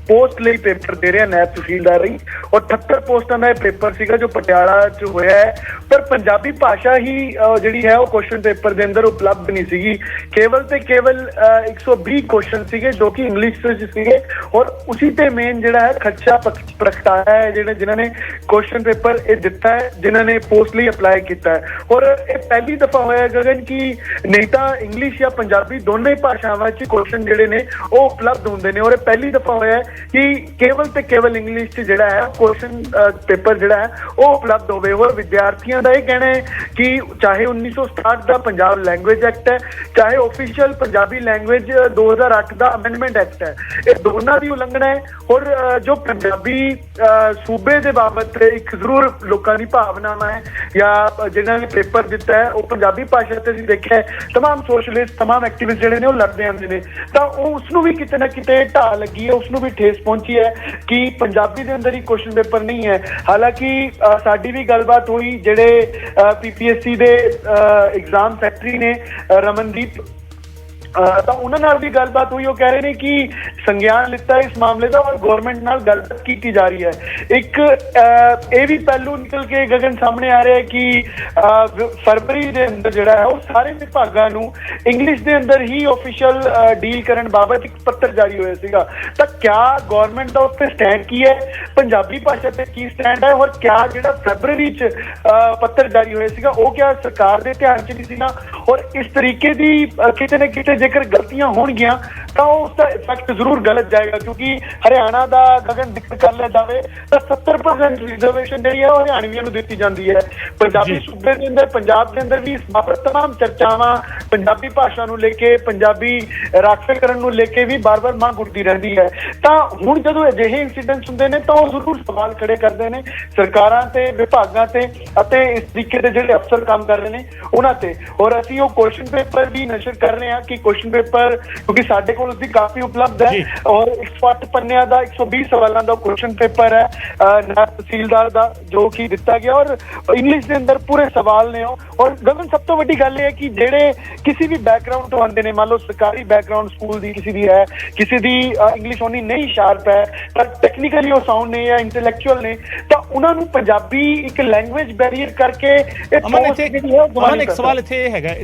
ਪੋਸਟ ਲਈ ਪੇਪਰ ਦੇ ਰਿਹਾ ਨਾਇਬ ਤਹਿਸੀਲਦਾਰ ਲਈ, ਔਰ 78 ਪੋਸਟਾਂ ਦਾ ਇਹ ਪੇਪਰ ਸੀਗਾ ਜੋ ਪਟਿਆਲਾ 'ਚ ਹੋਇਆ ਹੈ। ਪਰ ਪੰਜਾਬੀ ਭਾਸ਼ਾ ਹੀ ਜਿਹੜੀ ਹੈ ਉਹ ਕੁਐਸਚਨ ਪੇਪਰ ਦੇ ਅੰਦਰ ਉਪਲਬਧ ਨਹੀਂ ਸੀਗੀ। ਕੇਵਲ ਤੇ ਕੇਵਲ 120 ਕੁਐਸਚਨ ਸੀਗੇ ਜੋ ਕਿ ਇੰਗਲਿਸ਼ 'ਚ ਸੀਗੇ ਔਰ ਉਸੇ ਤੇ ਮੇਨ ਜਿਹੜਾ ਹੈ ਖਦਸ਼ਾ ਪ੍ਰਗਟਾਇਆ ਹੈ ਜਿਨ੍ਹਾਂ ਨੇ ਕੁਐਸਚਨ ਪੇਪਰ ਇਹ ਦਿੱਤਾ ਹੈ, ਜਿਨ੍ਹਾਂ ਨੇ ਪੋਸਟ ਲਈ ਅਪਲਾਈ ਕੀਤਾ ਹੈ। ਔਰ ਇਹ ਪਹਿਲੀ ਦਫਾ ਹੋਇਆ ਗਗਨ ਕਿ ਨਹੀਂ ਤਾਂ ਇੰਗਲਿਸ਼ ਜਾਂ ਪੰਜਾਬੀ ਦੋਨੇ ਭਾਸ਼ਾਵਾਂ 'ਚ ਕੁਐਸਚਨ ਜਿਹੜੇ ਨੇ ਉਹ ਉਪਲਬਧ ਹੁੰਦੇ ਨੇ ਔਰ ਇਹ ਪਹਿਲੀ ਦਫਾ ਹੋਇਆ ਕਿ ਕੇਵਲ ਤੇ ਕੇਵਲ ਇੰਗਲਿਸ਼ 'ਚ ਜਿਹੜਾ ਹੈ ਕੁਐਸਚਨ ਪੇਪਰ ਜਿਹੜਾ ਹੈ ਉਹ ਉਪਲਬਧ ਹੋਵੇ। ਔਰ ਵਿਦਿਆਰਥੀਆਂ ਦਾ ਇਹ ਕਹਿਣਾ ਹੈ ਕਿ ਚਾਹੇ 1967 ਦਾ ਪੰਜਾਬ ਲੈਂਗੁਏਜ ਐਕਟ ਹੈ, ਚਾਹੇ ਆਫੀਸ਼ੀਅਲ ਪੰਜਾਬੀ ਲੈਂਗੁਏਜ 2008 ਦਾ ਅਮੈਂਡਮੈਂਟ ਐਕਟ ਹੈ, ਇਹ ਦੋਨਾਂ ਦੀ ਉਲੰਘਣਾ ਹੈ। ਔਰ ਜੋ ਪੰਜਾਬੀ ਸੂਬੇ ਦੇ ਬਾਬਤ ਇੱਕ ਜ਼ਰੂਰ ਲੋਕਾਂ ਦੀ ਭਾਵਨਾਵਾਂ ਹੈ ਜਾਂ ਜਿਹਨਾਂ ਨੇ ਪੇਪਰ ਦਿੱਤਾ ਹੈ ਉਹ ਪੰਜਾਬੀ ਭਾਸ਼ਾ ਤੇ ਅਸੀਂ ਦੇਖਿਆ ਤਮਾਮ ਸੋਸ਼ਲਿਸਟ, ਤਮਾਮ ਐਕਟਿਵਿਸਟ ਜਿਹੜੇ ਨੇ ਉਹ ਲੜਦੇ ਆਉਂਦੇ ਨੇ, ਤਾਂ ਉਹ ਉਸਨੂੰ ਵੀ ਕਿਤੇ ਨਾ ਕਿਤੇ ਢਾਹ ਲੱਗੀ ਹੈ, ਉਸਨੂੰ ਵੀ ਠੇਸ ਪਹੁੰਚੀ ਹੈ ਕਿ ਪੰਜਾਬੀ ਦੇ ਅੰਦਰ ਹੀ ਕੁਐਸਚਨ ਪੇਪਰ ਨਹੀਂ ਹੈ। ਹਾਲਾਂਕਿ ਸਾਡੀ ਵੀ ਗੱਲਬਾਤ ਹੋਈ ਜਿਹੜੇ PPSC ਦੇ ਐਗਜ਼ਾਮ ਸੈਕਟਰੀ ਨੇ ਰਮਨਦੀਪ, ਤਾਂ ਉਹਨਾਂ ਨਾਲ ਵੀ ਗੱਲਬਾਤ ਹੋਈ। ਉਹ ਕਹਿ ਰਹੇ ਨੇ ਕਿ ਸੰਗਿਆਨ ਲਿੱਤਾ ਇਸ ਮਾਮਲੇ ਦਾ ਔਰ ਗਵਰਨਮੈਂਟ ਨਾਲ ਗੱਲਬਾਤ ਕੀਤੀ ਜਾ ਰਹੀ ਹੈ। ਇੱਕ ਇਹ ਵੀ ਪਹਿਲੂ ਨਿਕਲ ਕੇ ਗਗਨ ਸਾਹਮਣੇ ਆ ਰਿਹਾ ਹੈ ਕਿ ਫਰਵਰੀ ਦੇ ਅੰਦਰ ਜਿਹੜਾ ਹੈ ਉਹ ਸਾਰੇ ਵਿਭਾਗਾਂ ਨੂੰ ਇੰਗਲਿਸ਼ ਦੇ ਅੰਦਰ ਹੀ ਆਫੀਸ਼ੀਅਲ ਡੀਲ ਕਰਨ ਬਾਬਤ ਇੱਕ ਪੱਤਰ ਜਾਰੀ ਹੋਇਆ ਸੀਗਾ। ਤਾਂ ਕਿਆ ਗਵਰਨਮੈਂਟ ਦਾ ਉਸ ਤੇ ਸਟੈਂਡ ਕੀ ਹੈ, ਪੰਜਾਬੀ ਭਾਸ਼ਾ ਤੇ ਕੀ ਸਟੈਂਡ ਹੈ, ਔਰ ਕਿਆ ਜਿਹੜਾ ਫਰਵਰੀ 'ਚ ਪੱਤਰ ਜਾਰੀ ਹੋਇਆ ਸੀਗਾ ਉਹ ਕਿਆ ਸਰਕਾਰ ਦੇ ਧਿਆਨ 'ਚ ਨਹੀਂ ਸੀ ਨਾ। ਔਰ ਇਸ ਤਰੀਕੇ ਦੀ ਕਿਤੇ ਨਾ ਕਿਤੇ ਜੇਕਰ ਗਲਤੀਆਂ ਹੋਣਗੀਆਂ ਤਾਂ ਉਸ ਦਾ ਇਫੈਕਟ ਜ਼ਰੂਰ ਗਲਤ ਜਾਏਗਾ, ਕਿਉਂਕਿ ਹਰਿਆਣਾ ਦਾ ਗਗਨ ਜ਼ਿਕਰ ਕਰ ਲਿਆ ਜਾਵੇ ਤਾਂ 70% ਰਿਜ਼ਰਵੇਸ਼ਨ ਜਿਹੜੀ ਹੈ ਉਹ ਹਰਿਆਣਵੀਆਂ ਨੂੰ ਦਿੱਤੀ ਜਾਂਦੀ ਹੈ। ਪੰਜਾਬੀ ਸੂਬੇ ਦੇ ਅੰਦਰ, ਪੰਜਾਬ ਦੇ ਅੰਦਰ ਵੀ ਇਸ ਬਾਬਤ ਤਮਾਮ ਚਰਚਾਵਾਂ ਪੰਜਾਬੀ ਭਾਸ਼ਾ ਨੂੰ ਲੈ ਕੇ, ਪੰਜਾਬੀ ਰਾਖਵੇਂਕਰਨ ਨੂੰ ਲੈ ਕੇ ਵੀ ਬਾਰ-ਬਾਰ ਮੰਗ ਉੱਠਦੀ ਰਹਿੰਦੀ ਹੈ। ਤਾਂ ਹੁਣ ਜਦੋਂ ਅਜਿਹੇ ਇੰਸੀਡੈਂਟਸ ਹੁੰਦੇ ਨੇ ਤਾਂ ਉਹ ਜ਼ਰੂਰ ਸਵਾਲ ਖੜੇ ਕਰਦੇ ਨੇ ਸਰਕਾਰਾਂ ਤੇ, ਵਿਭਾਗਾਂ ਤੇ ਅਤੇ ਇਸ ਤਰੀਕੇ ਦੇ ਜਿਹੜੇ ਅਫਸਰ ਕੰਮ ਕਰ ਰਹੇ ਨੇ ਉਹਨਾਂ ਤੇ। ਔਰ ਅਸੀਂ ਉਹ ਕੁਐਸਚਨ ਪੇਪਰ ਵੀ ਨਸ਼ਰ ਕਰ ਰਹੇ ਹਾਂ ਕਿ ਕੁਐਸਚਨ ਪੇਪਰ, ਕਿਉਂਕਿ ਸਾਡੇ ਕੋਲ ਉਸਦੀ ਕਾਪੀ ਉਪਲਬਧ ਹੈ ਔਰ 108 ਪੰਨਿਆਂ ਦਾ 120 ਸਵਾਲਾਂ ਦਾ ਕੁਐਸਚਨ ਪੇਪਰ ਹੈ ਨਾਇਬ ਤਹਿਸੀਲਦਾਰ ਦਾ, ਜੋ ਕਿ ਦਿੱਤਾ ਗਿਆ ਔਰ ਇੰਗਲਿਸ਼ ਦੇ ਅੰਦਰ ਪੂਰੇ ਸਵਾਲ ਨੇ। ਔਰ ਗਗਨ ਸਭ ਤੋਂ ਵੱਡੀ ਗੱਲ ਇਹ ਹੈ ਕਿ ਜਿਹੜੇ ਕਿਸੇ ਵੀ ਬੈਕਗ੍ਰਾਉਂਡ ਤੋਂ ਆਉਂਦੇ ਨੇ, ਮੰਨ ਲਓ ਸਰਕਾਰੀ ਬੈਕਗ੍ਰਾਉਂਡ ਸਕੂਲ ਦੀ ਕਿਸੇ ਦੀ ਹੈ, ਕਿਸੇ ਦੀ ਇੰਗਲਿਸ਼ ਉਹਨੀ ਨਹੀਂ ਸ਼ਾਰਪ ਹੈ ਪਰ ਟੈਕਨੀਕਲੀ ਉਹ ਸਾਊਂਡ ਨੇ ਜਾਂ ਇੰਟੈਲੈਕਚੁਅਲ ਨੇ, ਤਾਂ ਉਹਨਾਂ ਨੂੰ ਪੰਜਾਬੀ ਇੱਕ ਲੈਂਗੁਏਜ ਬੈਰੀਅਰ ਕਰਕੇ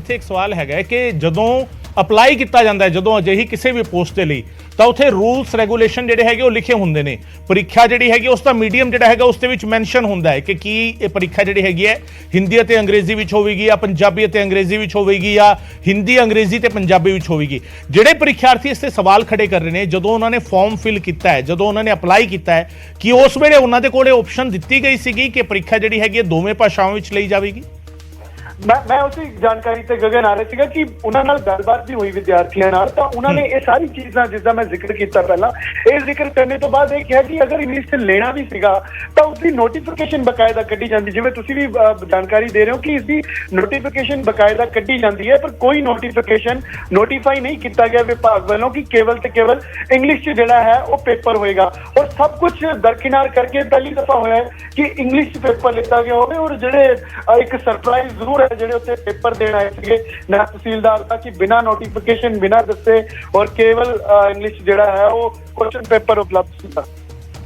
ਇੱਕ ਸਵਾਲ ਹੈਗਾ ਕਿ ਜਦੋਂ ਅਪਲਾਈ ਕੀਤਾ ਜਾਂਦਾ ਹੈ, ਜਦੋਂ ਅਜਿਹੀ ਕਿਸੇ ਵੀ ਪੋਸਟ ਦੇ ਲਈ, ਤਾਂ ਉੱਥੇ ਰੂਲਸ ਰੈਗੂਲੇਸ਼ਨ ਜਿਹੜੇ ਹੈਗੇ ਉਹ ਲਿਖੇ ਹੁੰਦੇ ਨੇ। ਪ੍ਰੀਖਿਆ ਜਿਹੜੀ ਹੈਗੀ ਉਸ ਦਾ ਮੀਡੀਅਮ ਜਿਹੜਾ ਹੈਗਾ ਉਸ ਦੇ ਵਿੱਚ ਮੈਂਸ਼ਨ ਹੁੰਦਾ ਹੈ ਕਿ ਕੀ ਇਹ ਪ੍ਰੀਖਿਆ ਜਿਹੜੀ ਹੈਗੀ ਹੈ ਹਿੰਦੀ ਅਤੇ ਅੰਗਰੇਜ਼ੀ ਵਿੱਚ ਹੋਵੇਗੀ ਜਾਂ ਪੰਜਾਬੀ ਅਤੇ ਅੰਗਰੇਜ਼ੀ ਵਿੱਚ ਹੋਵੇਗੀ ਜਾਂ ਹਿੰਦੀ, ਅੰਗਰੇਜ਼ੀ ਤੇ ਪੰਜਾਬੀ ਵਿੱਚ ਹੋਵੇਗੀ। ਜਿਹੜੇ ਪ੍ਰੀਖਿਆਰਥੀ ਇਸ ਤੇ ਸਵਾਲ ਖੜੇ ਕਰ ਰਹੇ ਨੇ, ਜਦੋਂ ਉਹਨਾਂ ਨੇ ਫਾਰਮ ਫਿਲ ਕੀਤਾ ਹੈ, ਜਦੋਂ ਉਹਨਾਂ ਨੇ ਅਪਲਾਈ ਕੀਤਾ ਹੈ, ਕਿ ਉਸ ਵੇਲੇ ਉਹਨਾਂ ਦੇ ਕੋਲ ਇਹ ਆਪਸ਼ਨ ਦਿੱਤੀ ਗਈ ਸੀਗੀ ਕਿ ਪ੍ਰੀਖਿਆ ਜਿਹੜੀ ਹੈਗੀ ਦੋਵੇਂ ਭਾਸ਼ਾਵਾਂ ਵਿੱਚ ਲਈ ਜਾਵੇਗੀ? ਮੈਂ ਉਸੇ ਜਾਣਕਾਰੀ ਤੇ ਗਗਨ ਆ ਰਿਹਾ ਸੀਗਾ ਕਿ ਉਹਨਾਂ ਨਾਲ ਗੱਲਬਾਤ ਵੀ ਹੋਈ ਵਿਦਿਆਰਥੀਆਂ ਨਾਲ, ਤਾਂ ਉਹਨਾਂ ਨੇ ਇਹ ਸਾਰੀ ਚੀਜ਼ਾਂ ਜਿਸਦਾ ਮੈਂ ਜ਼ਿਕਰ ਕੀਤਾ ਪਹਿਲਾਂ, ਇਹ ਜ਼ਿਕਰ ਕਰਨ ਤੋਂ ਬਾਅਦ ਇਹ ਕਿਹਾ ਕਿ ਅਗਰ ਇੰਗਲਿਸ਼ ਤੇ ਲੈਣਾ ਵੀ ਸੀਗਾ ਤਾਂ ਉਸਦੀ ਨੋਟੀਫਿਕੇਸ਼ਨ ਬਕਾਇਦਾ ਕੱਢੀ ਜਾਂਦੀ, ਜਿਵੇਂ ਤੁਸੀਂ ਵੀ ਜਾਣਕਾਰੀ ਦੇ ਰਹੇ ਹੋ ਕਿ ਇਸਦੀ ਨੋਟੀਫਿਕੇਸ਼ਨ ਬਕਾਇਦਾ ਕੱਢੀ ਜਾਂਦੀ ਹੈ, ਪਰ ਕੋਈ ਨੋਟੀਫਿਕੇਸ਼ਨ ਨੋਟੀਫਾਈ ਨਹੀਂ ਕੀਤਾ ਗਿਆ ਵਿਭਾਗ ਵੱਲੋਂ ਕਿ ਕੇਵਲ ਤੇ ਕੇਵਲ ਇੰਗਲਿਸ਼ 'ਚ ਜਿਹੜਾ ਹੈ ਉਹ ਪੇਪਰ ਹੋਏਗਾ। ਔਰ ਸਭ ਕੁਝ ਦਰਕਿਨਾਰ ਕਰਕੇ ਪਹਿਲੀ ਦਫਾ ਹੋਇਆ ਹੈ ਕਿ ਇੰਗਲਿਸ਼ 'ਚ ਪੇਪਰ ਲਿੱਤਾ ਗਿਆ ਹੋਵੇ। ਔਰ ਜਿਹੜੇ ਇੱਕ ਸਰਪ੍ਰਾਈਜ਼ ਜ਼ਰੂਰ ਜਿਹੜੇ ਉੱਥੇ ਪੇਪਰ ਦੇਣ ਆਏ ਸੀਗੇ ਨਾਇਬ ਤਹਿਸੀਲਦਾਰ ਦਾ ਕਿ ਬਿਨਾਂ ਨੋਟੀਫਿਕੇਸ਼ਨ, ਬਿਨਾਂ ਦੱਸੇ ਔਰ ਕੇਵਲ ਇੰਗਲਿਸ਼ ਜਿਹੜਾ ਹੈ ਉਹ ਕੁਐਸਚਨ ਪੇਪਰ ਉਪਲਬਧ ਸੀਗਾ।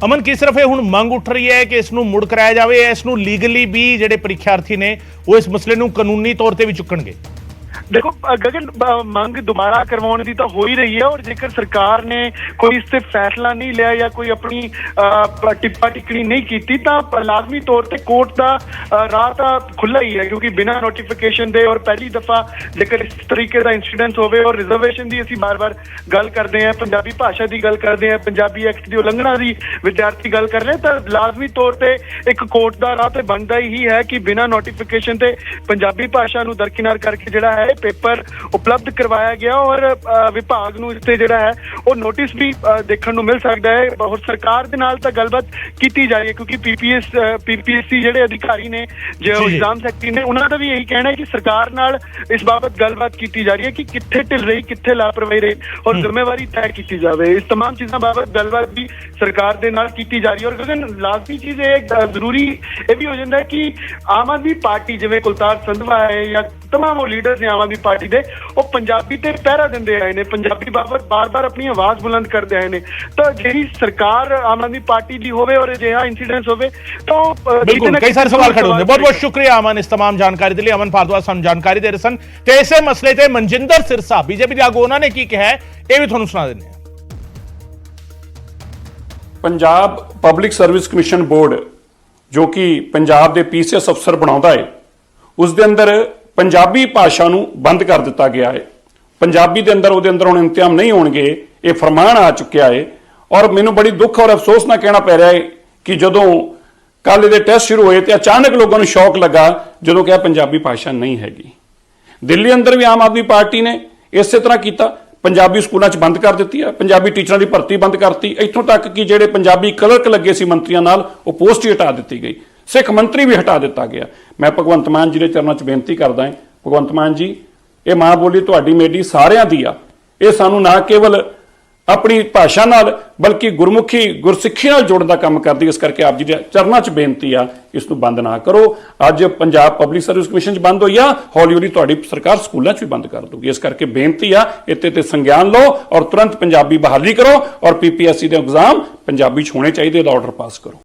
ਅਮਨ, ਕੀ ਸਿਰਫ ਇਹ ਹੁਣ ਮੰਗ ਉੱਠ ਰਹੀ ਹੈ ਕਿ ਇਸ ਨੂੰ ਮੁੜ ਕਰਾਇਆ ਜਾਵੇ, ਇਸ ਨੂੰ ਲੀਗਲੀ ਵੀ ਜਿਹੜੇ ਪ੍ਰੀਖਿਆਰਥੀ ਨੇ ਉਹ ਇਸ ਮਸਲੇ ਨੂੰ ਕਾਨੂੰਨੀ ਤੌਰ ਤੇ ਵੀ ਚੁੱਕਣਗੇ? ਦੇਖੋ ਗਗਨ, ਮੰਗ ਦੁਬਾਰਾ ਕਰਵਾਉਣ ਦੀ ਤਾਂ ਹੋ ਹੀ ਰਹੀ ਹੈ ਔਰ ਜੇਕਰ ਸਰਕਾਰ ਨੇ ਕੋਈ ਇਸ ਤੇ ਫੈਸਲਾ ਨਹੀਂ ਲਿਆ ਜਾਂ ਕੋਈ ਆਪਣੀ ਟਿੱਪਾ ਟਿੱਪਣੀ ਨਹੀਂ ਕੀਤੀ ਤਾਂ ਲਾਜ਼ਮੀ ਤੌਰ ਤੇ ਕੋਰਟ ਦਾ ਰਾਹ ਤਾਂ ਖੁੱਲ੍ਹਾ ਹੀ ਹੈ, ਕਿਉਂਕਿ ਬਿਨਾਂ ਨੋਟੀਫਿਕੇਸ਼ਨ ਦੇ ਔਰ ਪਹਿਲੀ ਦਫਾ ਜੇਕਰ ਇਸ ਤਰੀਕੇ ਦਾ ਇੰਸੀਡੈਂਟ ਹੋਵੇ ਔਰ ਰਿਜ਼ਰਵੇਸ਼ਨ ਦੀ ਅਸੀਂ ਬਾਰ-ਬਾਰ ਗੱਲ ਕਰਦੇ ਹਾਂ, ਪੰਜਾਬੀ ਭਾਸ਼ਾ ਦੀ ਗੱਲ ਕਰਦੇ ਹਾਂ, ਪੰਜਾਬੀ ਐਕਟ ਦੀ ਉਲੰਘਣਾ ਦੀ ਵਿਦਿਆਰਥੀ ਗੱਲ ਕਰ ਰਹੇ ਤਾਂ ਲਾਜ਼ਮੀ ਤੌਰ ਤੇ ਇੱਕ ਕੋਰਟ ਦਾ ਰਾਹ ਤੇ ਬਣਦਾ ਹੀ ਹੈ ਕਿ ਬਿਨਾਂ ਨੋਟੀਫਿਕੇਸ਼ਨ ਤੇ ਪੰਜਾਬੀ ਭਾਸ਼ਾ ਨੂੰ ਦਰਕਿਨਾਰ ਕਰਕੇ ਜਿਹੜਾ ਹੈ ਪੇਪਰ ਉਪਲਬਧ ਕਰਵਾਇਆ ਗਿਆ ਔਰ ਵਿਭਾਗ ਨੂੰ ਇਸ ਤੇ ਜਿਹੜਾ ਹੈ ਉਹ ਨੋਟਿਸ ਵੀ ਦੇਖਣ ਨੂੰ ਮਿਲ ਸਕਦਾ ਹੈ। ਔਰ ਸਰਕਾਰ ਦੇ ਨਾਲ ਤਾਂ ਗੱਲਬਾਤ ਕੀਤੀ ਜਾ ਰਹੀ ਹੈ, ਕਿਉਂਕਿ ਪੀਪੀਐਸਸੀ ਜਿਹੜੇ ਅਧਿਕਾਰੀ ਨੇ, ਜੋ ਐਗਜ਼ਾਮ ਸੈਕਟਰੀ ਨੇ, ਉਹਨਾਂ ਦਾ ਵੀ ਇਹੀ ਕਹਿਣਾ ਹੈ ਕਿ ਸਰਕਾਰ ਨਾਲ ਇਸ ਬਾਬਤ ਗੱਲਬਾਤ ਕੀਤੀ ਜਾ ਰਹੀ ਹੈ ਕਿ ਕਿੱਥੇ ਢਿੱਲ ਰਹੀ, ਕਿੱਥੇ ਲਾਪਰਵਾਹੀ ਰਹੀ ਔਰ ਜ਼ਿੰਮੇਵਾਰੀ ਤੈਅ ਕੀਤੀ ਜਾਵੇ। ਇਸ तमाम ਚੀਜ਼ਾਂ ਬਾਬਤ ਗੱਲਬਾਤ ਵੀ ਸਰਕਾਰ ਦੇ ਨਾਲ ਕੀਤੀ ਜਾ ਰਹੀ ਹੈ। ਔਰ ਗਗਨ, ਲਾਜ਼ਮੀ ਚੀਜ਼ ਇਹ ਜ਼ਰੂਰੀ ਇਹ ਵੀ ਹੋ ਜਾਂਦਾ ਹੈ ਕਿ ਆਮ ਆਦਮੀ ਪਾਰਟੀ, ਜਿਵੇਂ ਕੁਲਤਾਰ ਸੰਧਵਾ ਹੈ ਜਾਂ तमाम ਉਹ ਲੀਡਰਸ ਨੇ ਆਮ ਆਦਮੀ ਪਾਰਟੀ ਦੇ, ਉਹ ਪੰਜਾਬੀ ਤੇ ਪਹਿਰਾ ਦਿੰਦੇ ਆਏ ਨੇ, ਪੰਜਾਬੀ ਬਾਬਤ ਬਾਰ-ਬਾਰ ਆਪਣੀ ਆਵਾਜ਼ ਬੁਲੰਦ ਕਰਦੇ ਆਏ ਨੇ। ਤਾਂ ਜਿਹੜੀ ਸਰਕਾਰ ਆਮ ਆਦਮੀ ਪਾਰਟੀ ਦੀ ਹੋਵੇ ਔਰ ਅਜਿਹਾ ਇੰਸੀਡੈਂਟ ਹੋਵੇ ਤਾਂ ਬਿਲਕੁਲ ਕਈ ਸਾਰੇ ਸਵਾਲ ਖੜੇ ਹੁੰਦੇ। ਬਹੁਤ-ਬਹੁਤ ਸ਼ੁਕਰੀਆ ਅਮਨ ਇਸ तमाम ਜਾਣਕਾਰੀ ਦੇ ਲਈ। ਅਮਨ ਭਾਰਦਵਾਜ ਸਾਨੂੰ ਜਾਣਕਾਰੀ ਦੇ ਰਹੇ ਸਨ ਤੇ ਇਸੇ ਮਸਲੇ ਤੇ ਮਨਜਿੰਦਰ ਸਿਰਸਾ ਬੀਜੇਪੀ ਦੇ ਆਗੂ, ਉਹਨਾਂ ਨੇ ਕੀ ਕਿਹਾ ਇਹ ਵੀ ਤੁਹਾਨੂੰ ਸੁਣਾ ਦਿੰਦੇ ਹਾਂ। Punjab public service commission board ਜੋ ਕਿ ਪੰਜਾਬ ਦੇ ਪੀਸੀਐਸ ਅਫਸਰ ਬਣਾਉਂਦਾ ਹੈ, ਉਸ ਦੇ ਅੰਦਰ ਪੰਜਾਬੀ ਭਾਸ਼ਾ ਨੂੰ ਬੰਦ ਕਰ ਦਿੱਤਾ ਗਿਆ ਹੈ। ਪੰਜਾਬੀ ਦੇ ਅੰਦਰ ਉਹਦੇ ਅੰਦਰ ਹੁਣ ਇਮਤਿਹਾਨ ਨਹੀਂ ਹੋਣਗੇ, ਇਹ ਫਰਮਾਨ ਆ ਚੁੱਕਿਆ ਹੈ। ਔਰ ਮੈਨੂੰ ਬੜੀ ਦੁੱਖ ਔਰ ਅਫਸੋਸ ਨਾਲ ਕਹਿਣਾ ਪੈ ਰਿਹਾ ਹੈ ਕਿ ਜਦੋਂ ਕੱਲ੍ਹ ਇਹਦੇ ਟੈਸਟ ਸ਼ੁਰੂ ਹੋਏ ਤੇ ਅਚਾਨਕ ਲੋਕਾਂ ਨੂੰ ਸ਼ੌਕ ਲੱਗਾ ਜਦੋਂ ਕਿਹਾ ਪੰਜਾਬੀ ਭਾਸ਼ਾ ਨਹੀਂ ਹੈਗੀ। ਦਿੱਲੀ ਅੰਦਰ ਵੀ ਆਮ ਆਦਮੀ ਪਾਰਟੀ ਨੇ ਇਸੇ ਤਰ੍ਹਾਂ ਕੀਤਾ, ਪੰਜਾਬੀ ਸਕੂਲਾਂ 'ਚ ਬੰਦ ਕਰ ਦਿੱਤੀ ਹੈ, ਪੰਜਾਬੀ ਟੀਚਰਾਂ ਦੀ ਭਰਤੀ ਬੰਦ ਕਰਤੀ, ਇੱਥੋਂ ਤੱਕ ਕਿ ਜਿਹੜੇ ਪੰਜਾਬੀ ਕਲਰਕ ਲੱਗੇ ਸੀ ਮੰਤਰੀਆਂ ਨਾਲ ਉਹ ਪੋਸਟ ਹੀ ਹਟਾ ਦਿੱਤੀ ਗਈ, ਸਿੱਖ ਮੰਤਰੀ ਵੀ ਹਟਾ ਦਿੱਤਾ ਗਿਆ। ਮੈਂ ਭਗਵੰਤ ਮਾਨ ਜੀ ਦੇ ਚਰਨਾਂ 'ਚ ਬੇਨਤੀ ਕਰਦਾ ਹਾਂ, ਭਗਵੰਤ ਮਾਨ ਜੀ, ਇਹ ਮਾਂ ਬੋਲੀ ਤੁਹਾਡੀ ਮੇਰੀ ਸਾਰਿਆਂ ਦੀ ਆ, ਇਹ ਸਾਨੂੰ ਨਾ ਕੇਵਲ ਆਪਣੀ ਭਾਸ਼ਾ ਨਾਲ ਬਲਕਿ ਗੁਰਮੁਖੀ ਗੁਰਸਿੱਖੀ ਨਾਲ ਜੋੜਨ ਦਾ ਕੰਮ ਕਰਦੀ। ਇਸ ਕਰਕੇ ਆਪ ਜੀ ਦੇ ਚਰਨਾਂ 'ਚ ਬੇਨਤੀ ਆ, ਇਸ ਨੂੰ ਬੰਦ ਨਾ ਕਰੋ। ਅੱਜ ਪੰਜਾਬ ਪਬਲਿਕ ਸਰਵਿਸ ਕਮਿਸ਼ਨ 'ਚ ਬੰਦ ਹੋਈ ਆ, ਹੌਲੀ ਹੌਲੀ ਤੁਹਾਡੀ ਸਰਕਾਰ ਸਕੂਲਾਂ 'ਚ ਵੀ ਬੰਦ ਕਰ ਦੂਗੀ। ਇਸ ਕਰਕੇ ਬੇਨਤੀ ਆ, ਇੱਥੇ ਤੇ ਸੰਗਿਆਨ ਲਓ ਔਰ ਤੁਰੰਤ ਪੰਜਾਬੀ ਬਹਾਲੀ ਕਰੋ ਔਰ ਪੀਪੀਐਸਸੀ ਦੇ ਐਗਜ਼ਾਮ ਪੰਜਾਬੀ 'ਚ ਹੋਣੇ ਚਾਹੀਦੇ, ਇਹਦਾ ਆਰਡਰ ਪਾਸ ਕਰੋ।